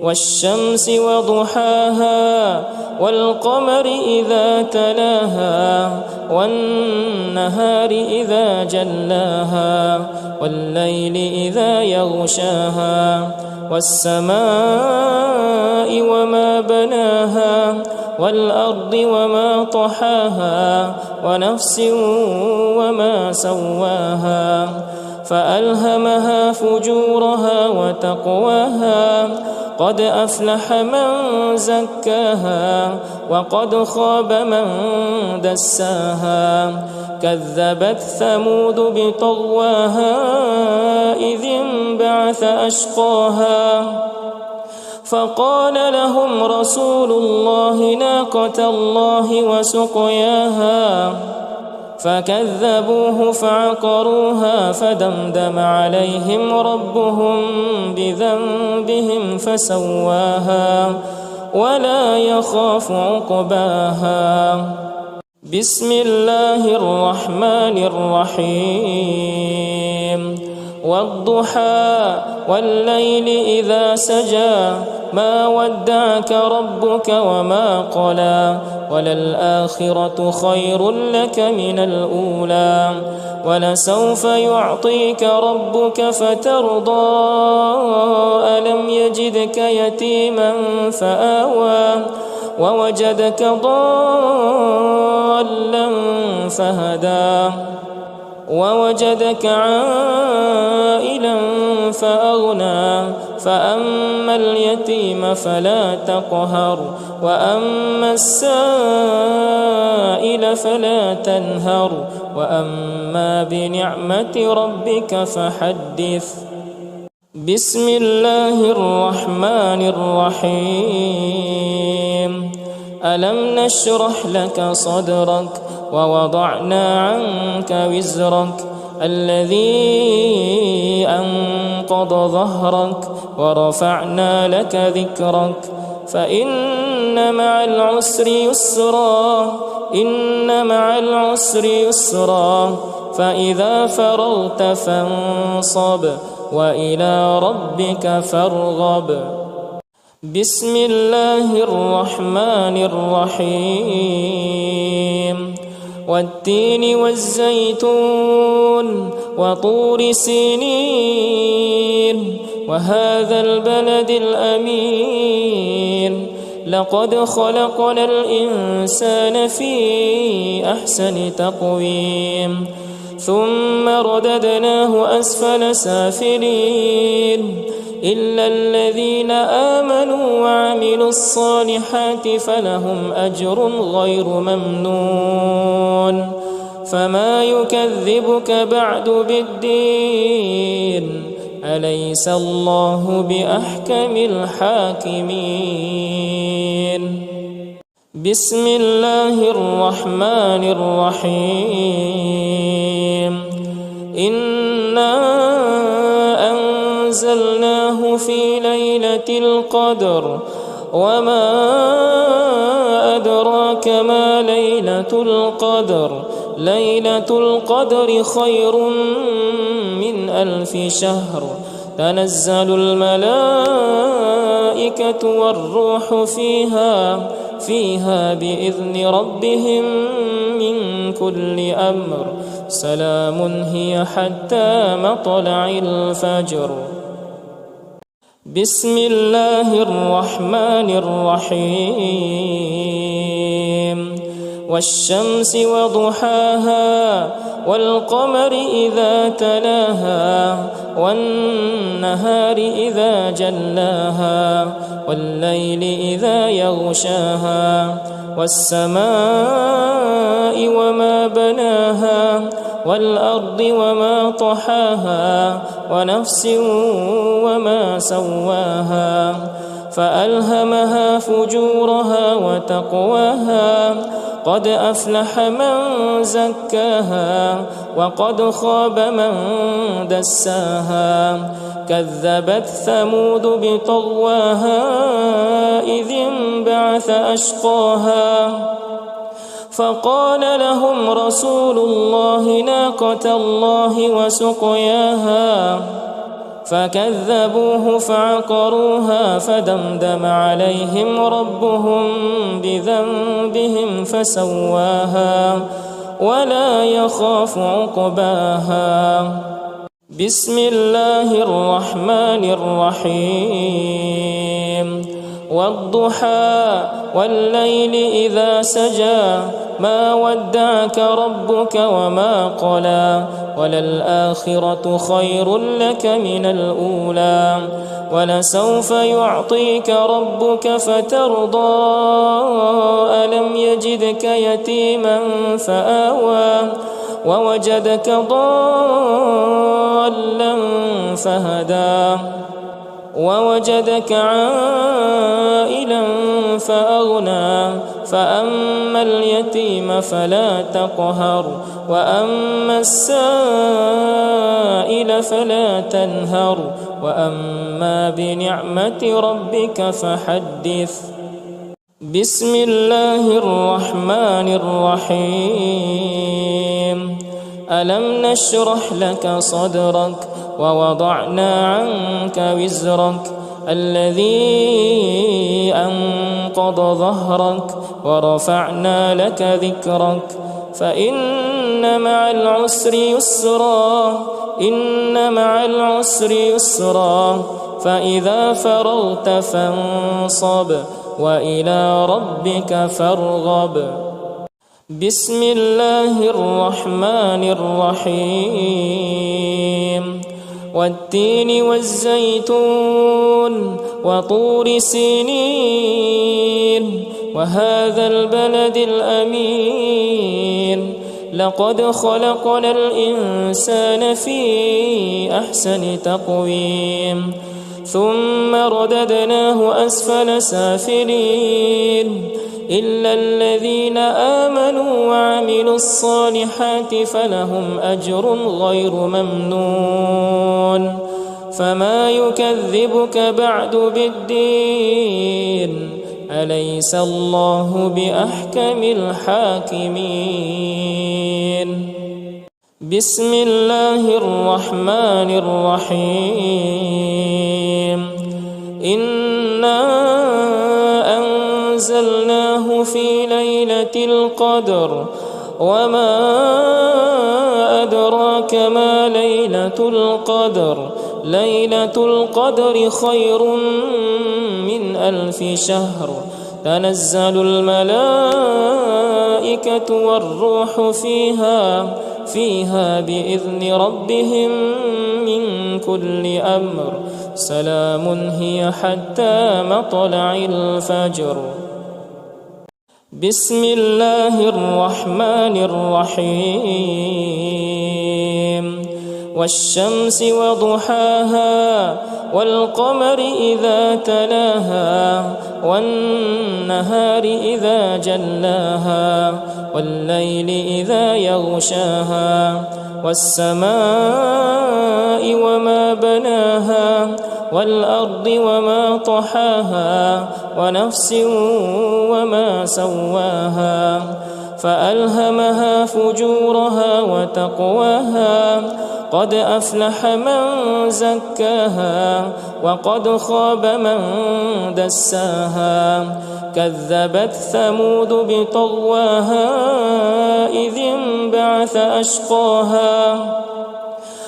والشمس وضحاها والقمر إذا تلاها والنهار إذا جلاها والليل إذا يغشاها والسماء وما بناها والأرض وما طحاها ونفس وما سواها فألهمها فجورها وتقواها قد أفلح من زكاها وقد خاب من دساها كذبت ثمود بطغواها إذ انبعث أشقاها فقال لهم رسول الله ناقة الله وسقياها فكذبوه فعقروها فدمدم عليهم ربهم بذنبهم فسواها ولا يخاف عقباها بسم الله الرحمن الرحيم والضحى والليل إذا سجى ما ودعك ربك وما قلى وللآخرة خير لك من الأولى ولسوف يعطيك ربك فترضى ألم يجدك يتيما فآوى ووجدك ضالا فهدى ووجدك عائلا فأغنى فأما اليتيم فلا تقهر وأما السائل فلا تنهر وأما بنعمة ربك فحدث بسم الله الرحمن الرحيم ألم نشرح لك صدرك ووضعنا عنك وزرك الذي أنقض ظهرك ورفعنا لك ذكرك فإن مع العسر يسرا إن مع العسر يسرا فإذا فرغت فانصب وإلى ربك فارغب بسم الله الرحمن الرحيم والتين والزيتون وطور سينين وهذا البلد الأمين لقد خلقنا الإنسان في أحسن تقويم ثم رددناه أسفل سافلين إلا الذين آمنوا وعملوا الصالحات فلهم أجر غير ممنون فما يكذبك بعد بالدين أليس الله بأحكم الحاكمين بسم الله الرحمن الرحيم إنا أنزلناه في ليلة القدر وما أدراك ما ليلة القدر ليلة القدر خير من 1000 شهر تنزل الملائكة والروح فيها بإذن ربهم من كل أمر سلام هي حتى مطلع الفجر. بسم الله الرحمن الرحيم والشمس وضحاها والقمر إذا تلاها والنهار إذا جلاها والليل إذا يغشاها والسماء وما بناها والأرض وما طحاها ونفس وما سواها فألهمها فجورها وتقواها قد أفلح من زكاها وقد خاب من دساها كذبت ثمود بطغواها إذ انبعث أشقاها فقال لهم رسول الله ناقة الله وسقياها فكذبوه فعقروها فدمدم عليهم ربهم بذنبهم فسواها ولا يخاف عقباها. بسم الله الرحمن الرحيم والضحى والليل إذا سجى ما ودعك ربك وما قلى وللآخرة خير لك من الأولى ولسوف يعطيك ربك فترضى ألم يجدك يتيما فآوى ووجدك ضالا فهدى ووجدك عائلا فأغنى فأما اليتيم فلا تقهر وأما السائل فلا تنهر وأما بنعمة ربك فحدث. بسم الله الرحمن الرحيم ألم نشرح لك صدرك ووضعنا عنك وزرك الذي أنقض ظهرك ورفعنا لك ذكرك فإن مع العسر يسرا إن مع العسر يسرا فإذا فرغت فانصب وإلى ربك فارغب. بسم الله الرحمن الرحيم والتين والزيتون وطور سينين وهذا البلد الأمين لقد خلقنا الإنسان في أحسن تقويم ثم رددناه أسفل سافلين إلا الذين آمنوا وعملوا الصالحات فلهم أجر غير ممنون فما يكذبك بعد بالدين أليس الله بأحكم الحاكمين. بسم الله الرحمن الرحيم إنا أنزلناه في ليلة القدر وما أدراك ما ليلة القدر ليلة القدر خير من 1000 شهر تنزل الملائكة والروح فيها بإذن ربهم من كل أمر سلام هي حتى مطلع الفجر. بسم الله الرحمن الرحيم والشمس وضحاها والقمر إذا تلاها والنهار إذا جلاها والليل إذا يغشاها والسماء وما بناها والأرض وما طحاها ونفس وما سواها فألهمها فجورها وتقواها قد أفلح من زكاها وقد خاب من دساها كذبت ثمود بطغواها إذ انبعث أشقاها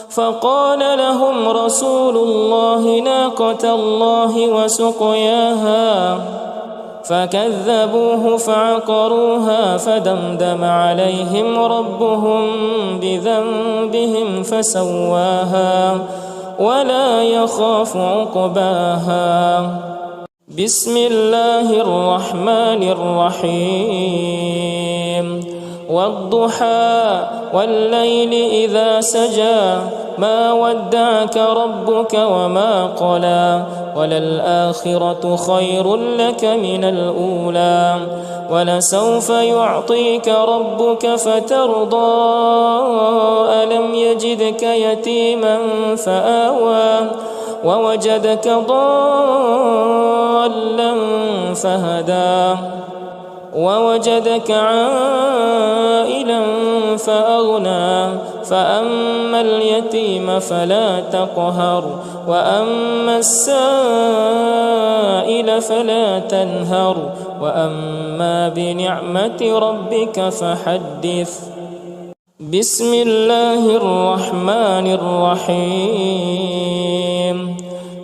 فقال لهم رسول الله ناقة الله وسقياها فكذبوه فعقروها فدمدم عليهم ربهم بذنبهم فسواها ولا يخاف عقباها. بسم الله الرحمن الرحيم والضحى والليل إذا سجى ما ودعك ربك وما قلى وللآخرة خير لك من الأولى ولسوف يعطيك ربك فترضى ألم يجدك يتيما فآوى ووجدك ضالا فهدى ووجدك عائلا فأغنى فأما اليتيم فلا تقهر وأما السائل فلا تنهر وأما بنعمة ربك فحدث. بسم الله الرحمن الرحيم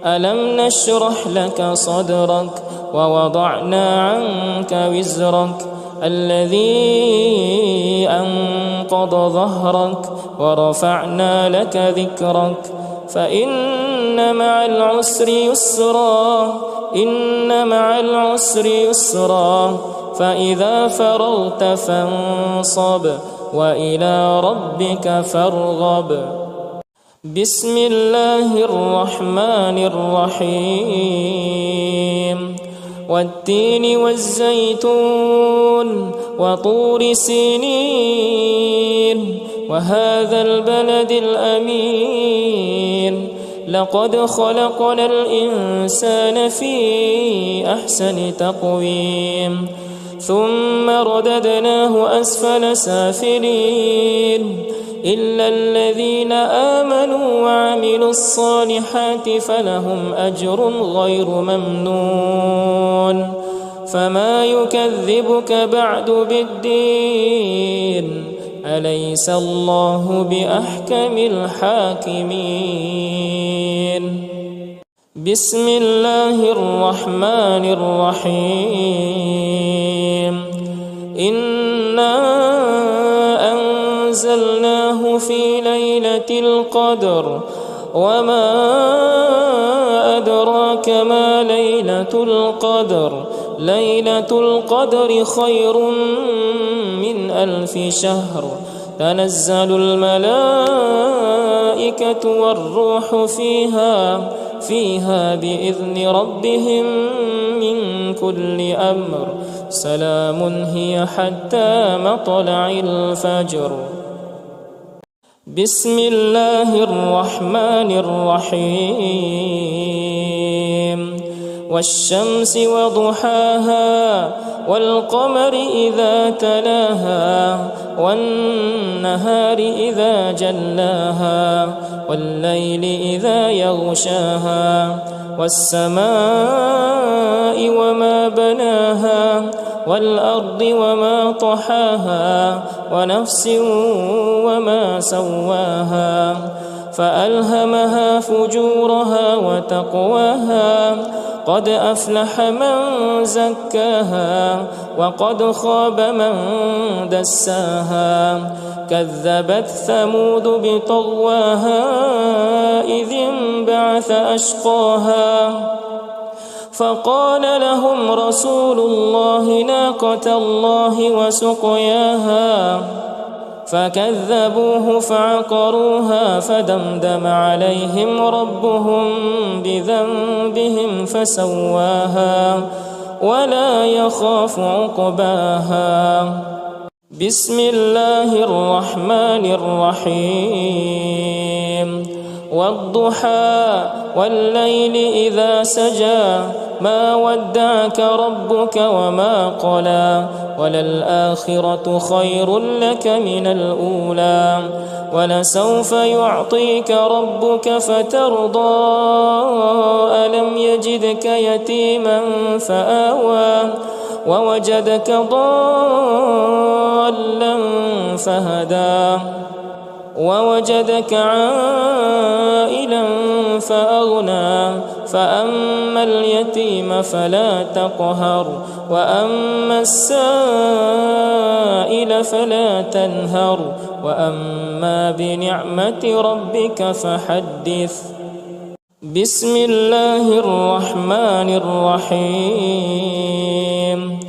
ألم نشرح لك صدرك ووضعنا عنك وزرك الذي أنقض ظهرك ورفعنا لك ذكرك فإن مع العسر يسرا إن مع العسر يسرا فإذا فرغت فانصب وإلى ربك فارغب. بسم الله الرحمن الرحيم والتين والزيتون وطور سينين وهذا البلد الأمين لقد خلقنا الإنسان في أحسن تقويم ثم رددناه أسفل سافلين إلا الذين آمنوا وعملوا الصالحات فلهم أجر غير ممنون فما يكذبك بعد بالدين أليس الله بأحكم الحاكمين. بسم الله الرحمن الرحيم إنا أنزلناه في ليلة القدر وما أدراك ما ليلة القدر ليلة القدر خير من 1000 شهر تنزل الملائكة والروح فيها بإذن ربهم من كل أمر سلام هي حتى مطلع الفجر. بسم الله الرحمن الرحيم والشمس وضحاها والقمر إذا تلاها والنهار إذا جلاها والليل إذا يغشاها والسماء وما بناها والأرض وما طحاها ونفس وما سواها فألهمها فجورها وتقواها قد أفلح من زكاها وقد خاب من دساها كذبت ثمود بطغواها إذ انبعث أشقاها فقال لهم رسول الله ناقة الله وسقياها فكذبوه فعقروها فدمدم عليهم ربهم بذنبهم فسواها ولا يخاف عقباها. بسم الله الرحمن الرحيم والضحى والليل إذا سجى ما ودعك ربك وما قلى وللآخرة خير لك من الأولى ولسوف يعطيك ربك فترضى ألم يجدك يتيما فآوى ووجدك ضالا فهدى ووجدك عائلا فأغنى فأما اليتيم فلا تقهر وأما السائل فلا تنهر وأما بنعمة ربك فحدث. بسم الله الرحمن الرحيم.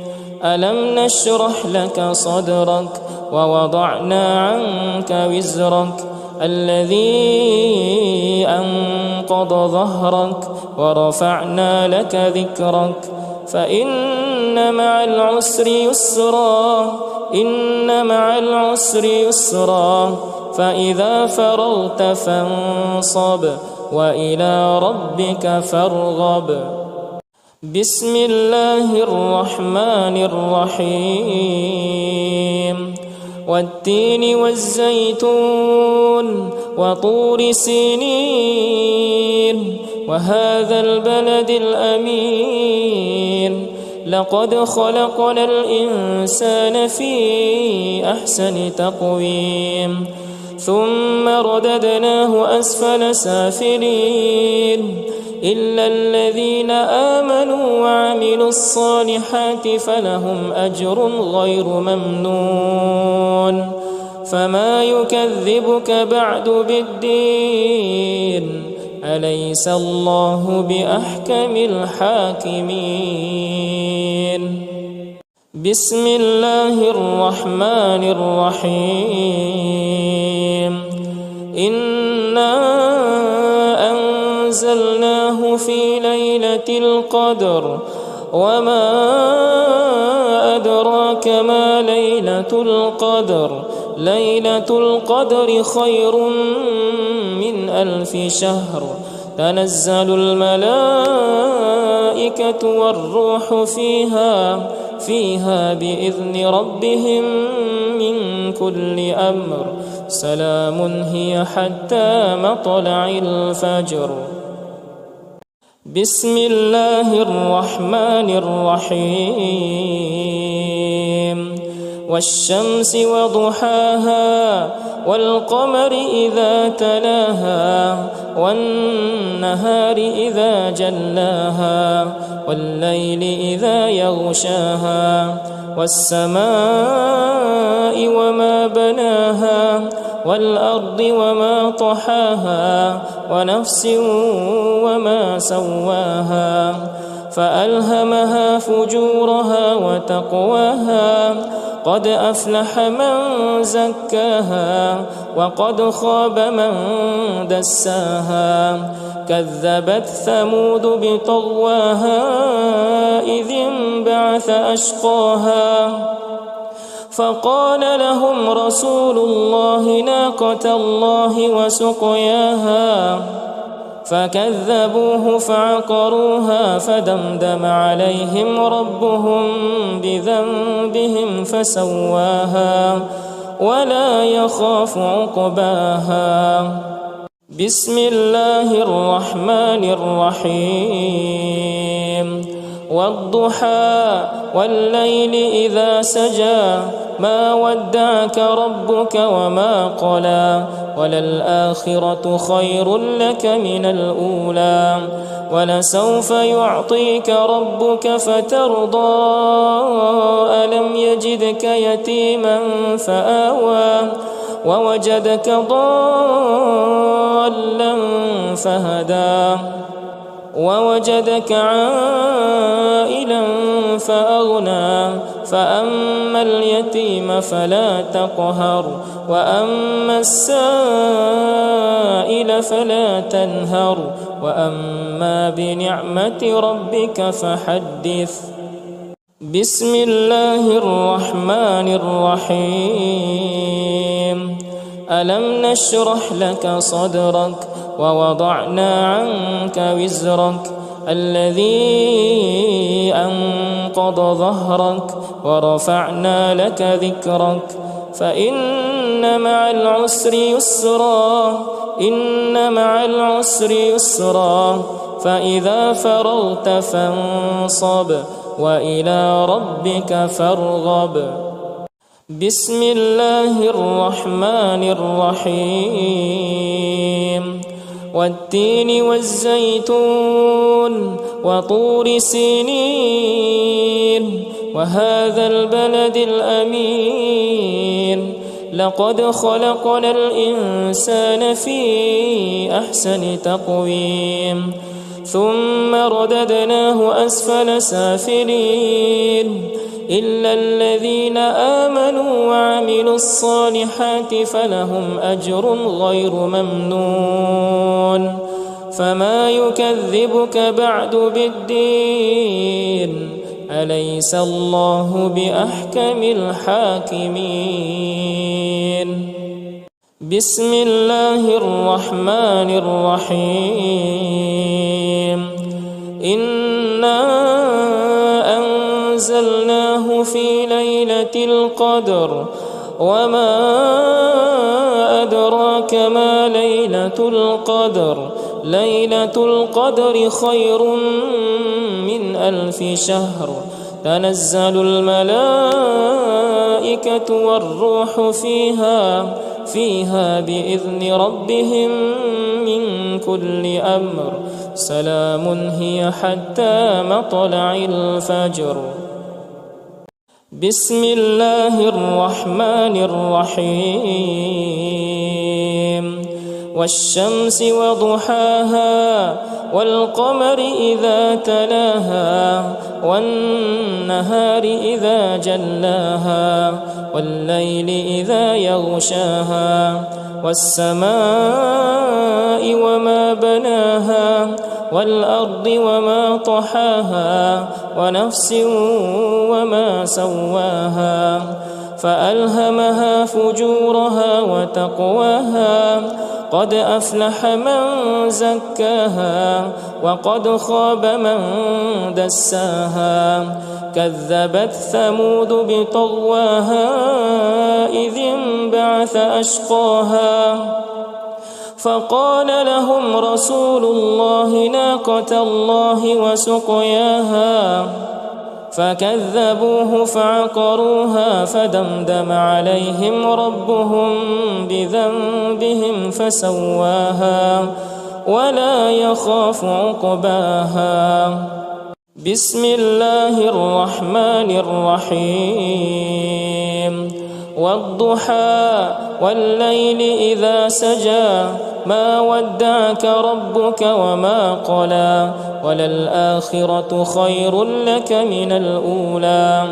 ألم نشرح لك صدرك ووضعنا عنك وزرك الذي أنقض ظهرك ورفعنا لك ذكرك فإن مع العسر يسرا إن مع العسر يسرا فإذا فرغت فانصب وإلى ربك فارغب. بسم الله الرحمن الرحيم. والتين والزيتون وطور سينين وهذا البلد الأمين لقد خلقنا الإنسان في أحسن تقويم ثم رددناه أسفل سافلين إلا الذين آمنوا وعملوا الصالحات فلهم أجر غير ممنون. فما يكذبك بعد بالدين أليس الله بأحكم الحاكمين. بسم الله الرحمن الرحيم. إنا أنزلناه في ليلة القدر وما أدراك ما ليلة القدر ليلة القدر خير من 1000 شهر تنزل الملائكة والروح فيها بإذن ربهم من كل أمر سلام هي حتى مطلع الفجر. بسم الله الرحمن الرحيم. والشمس وضحاها والقمر إذا تلاها والنهار إذا جلاها والليل إذا يغشاها والسماء وما بناها والأرض وما طحاها ونفس وما سواها فألهمها فجورها وتقواها قد أفلح من زكاها وقد خاب من دساها كذبت ثمود بطغواها إذ انبعث أشقاها فقال لهم رسول الله ناقة الله وسقياها فكذبوه فعقروها فدمدم عليهم ربهم بذنبهم فسواها ولا يخاف عقباها. بسم الله الرحمن الرحيم. والضحى والليل إذا سجى ما ودعك ربك وما قلى وللآخرة خير لك من الأولى ولسوف يعطيك ربك فترضى ألم يجدك يتيما فآوى ووجدك ضالا فهدى ووجدك عائلا فأغنى فأما اليتيم فلا تقهر وأما السائل فلا تنهر وأما بنعمة ربك فحدث. بسم الله الرحمن الرحيم. ألم نشرح لك صدرك ووضعنا عنك وزرك الذي أنقض ظهرك ورفعنا لك ذكرك فإن مع العسر يسرا إن مع العسر يسرا فإذا فرغت فانصب وإلى ربك فارغب. بسم الله الرحمن الرحيم. والتين والزيتون وطور سينين وهذا البلد الأمين لقد خلقنا الإنسان في أحسن تقويم ثم رددناه أسفل سافلين إلا الذين آمنوا وعملوا الصالحات فلهم أجر غير ممنون. فما يكذبك بعد بالدين أليس الله بأحكم الحاكمين. بسم الله الرحمن الرحيم. إنا أنزلناه في ليلة القدر وما أدراك ما ليلة القدر ليلة القدر خير من 1000 شهر تنزل الملائكة والروح فيها بإذن ربهم من كل أمر سلام هي حتى مطلع الفجر. بسم الله الرحمن الرحيم. والشمس وضحاها والقمر إذا تلاها والنهار إذا جلاها والليل إذا يغشاها والسماء وما بناها والأرض وما طحاها ونفس وما سواها فألهمها فجورها وتقواها قد أفلح من زكاها وقد خاب من دساها كذبت ثمود بطغواها إذ انبعث أشقاها فقال لهم رسول الله ناقة الله وسقياها فكذبوه فعقروها فدمدم عليهم ربهم بذنبهم فسواها ولا يخاف عقباها. بسم الله الرحمن الرحيم. والضحى والليل إذا سجى ما ودعك ربك وما قلى وللآخرة خير لك من الأولى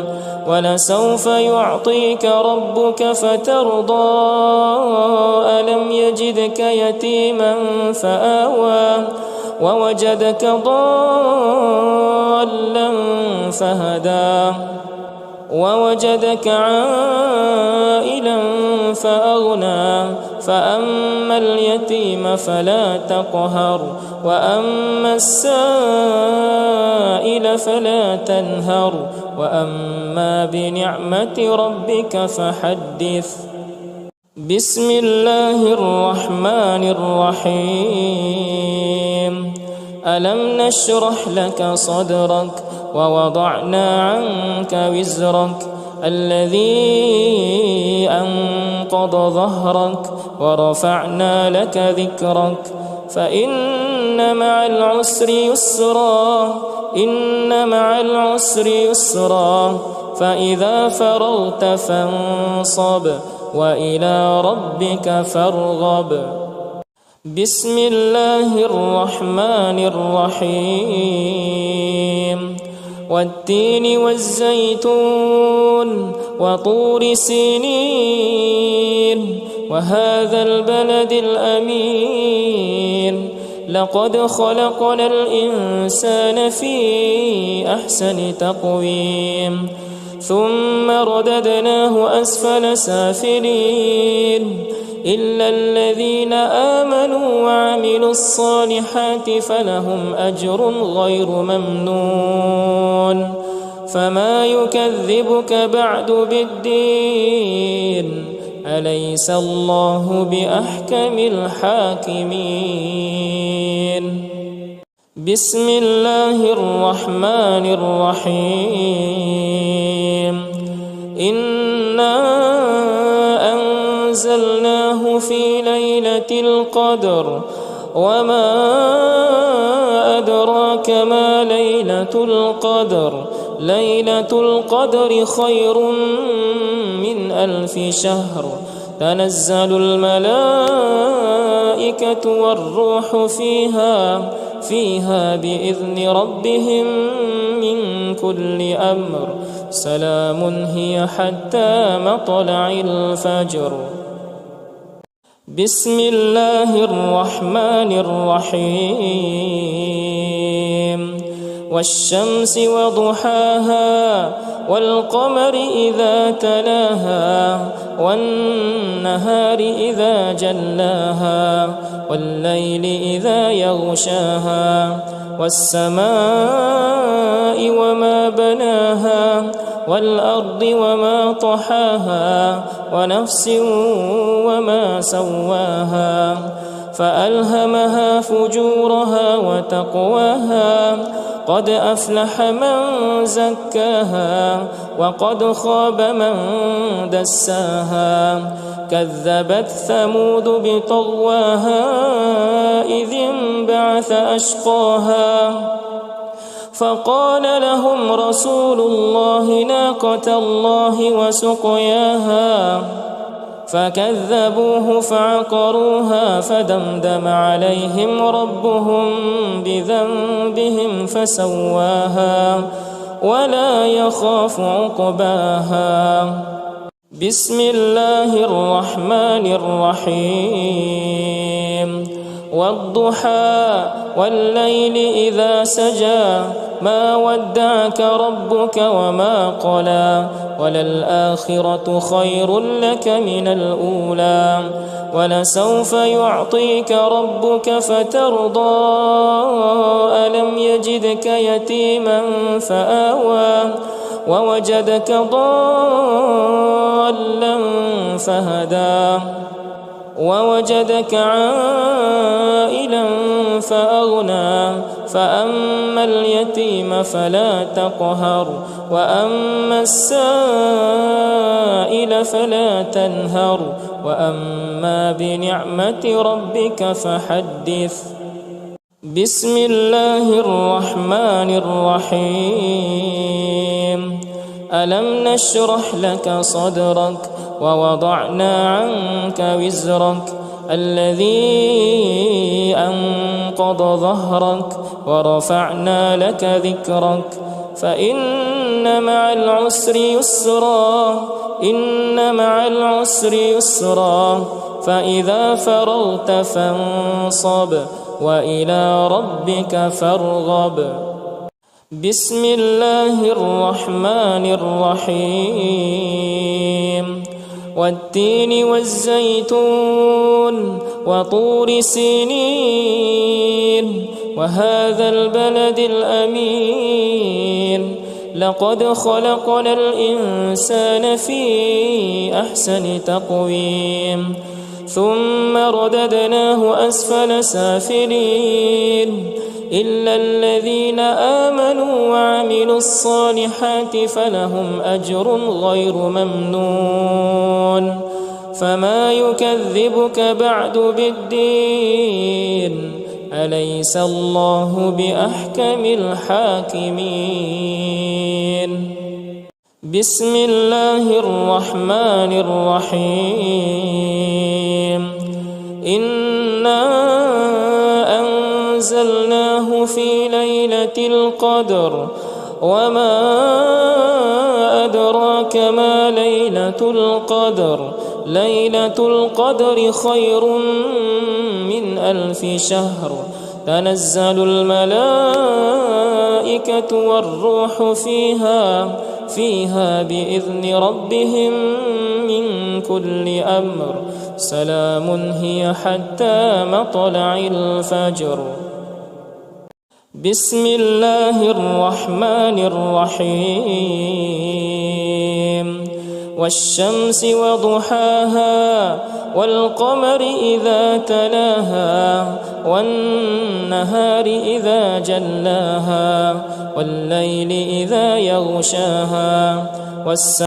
ولسوف يعطيك ربك فترضى ألم يجدك يتيما فآوى ووجدك ضالا فهدى ووجدك عائلا فأغنى فأما اليتيم فلا تقهر وأما السائل فلا تنهر وأما بنعمة ربك فحدث. بسم الله الرحمن الرحيم. ألم نشرح لك صدرك ووضعنا عنك وزرك الذي أنقض ظهرك ورفعنا لك ذكرك فإن مع العسر يسرا إن مع العسر يسرا فإذا فرغت فانصب وإلى ربك فارغب. بسم الله الرحمن الرحيم. والتين والزيتون وطور سينين وهذا البلد الأمين لقد خلقنا الإنسان في أحسن ثم رددناه أسفل سافلين إلا الذين آمنوا وعملوا الصالحات فلهم أجر غير ممنون فما يكذبك بعد بالدين أليس الله بأحكم الحاكمين بسم الله الرحمن الرحيم إنا أنزلناه في ليلة القدر وما أدراك ما ليلة القدر ليلة القدر خير من 1000 شهر تنزل الملائكة والروح فيها بإذن ربهم من كل أمر سلام هي حتى مطلع الفجر بسم الله الرحمن الرحيم والشمس وضحاها والقمر إذا تلاها والنهار إذا جلاها والليل إذا يغشاها والسماء وما بناها والأرض وما طحاها ونفس وما سواها فألهمها فجورها وتقواها قد أفلح من زكاها وقد خاب من دساها كذبت ثمود بطغواها إذ انبعث أشقاها فقال لهم رسول الله ناقة الله وسقياها فكذبوه فعقروها فدمدم عليهم ربهم بذنبهم فسواها ولا يخاف عقباها بسم الله الرحمن الرحيم والضحى والليل إذا سجى ما ودعك ربك وما قلى وللآخرة خير لك من الأولى ولسوف يعطيك ربك فترضى ألم يجدك يتيما فآوى ووجدك ضالا فهدى ووجدك عائلا فأغنى فأما اليتيم فلا تقهر وأما السائل فلا تنهر وأما بنعمة ربك فحدث بسم الله الرحمن الرحيم ألم نشرح لك صدرك ووضعنا عنك وزرك الذي أنقض ظهرك ورفعنا لك ذكرك فإن مع العسر يسرا إن مع العسر يسرا فإذا فرغت فانصب وإلى ربك فارغب بسم الله الرحمن الرحيم والتين والزيتون وطور سينين وهذا البلد الأمين لقد خلقنا الإنسان في أحسن تقويم ثم رددناه أسفل سافلين إلا الذين آمنوا وعملوا الصالحات فلهم أجر غير ممنون فما يكذبك بعد بالدين أليس الله بأحكم الحاكمين بسم الله الرحمن الرحيم إنا أنزلناه في ليلة القدر وما أدراك ما ليلة القدر ليلة القدر خير من 1000 شهر تنزل الملائكة والروح فيها بإذن ربهم من كل أمر سلام هي حتى مطلع الفجر. بسم الله الرحمن الرحيم. والشمس وضحاها والقمر إذا تلاها والنهار إذا جلاها والليل إذا يغشاها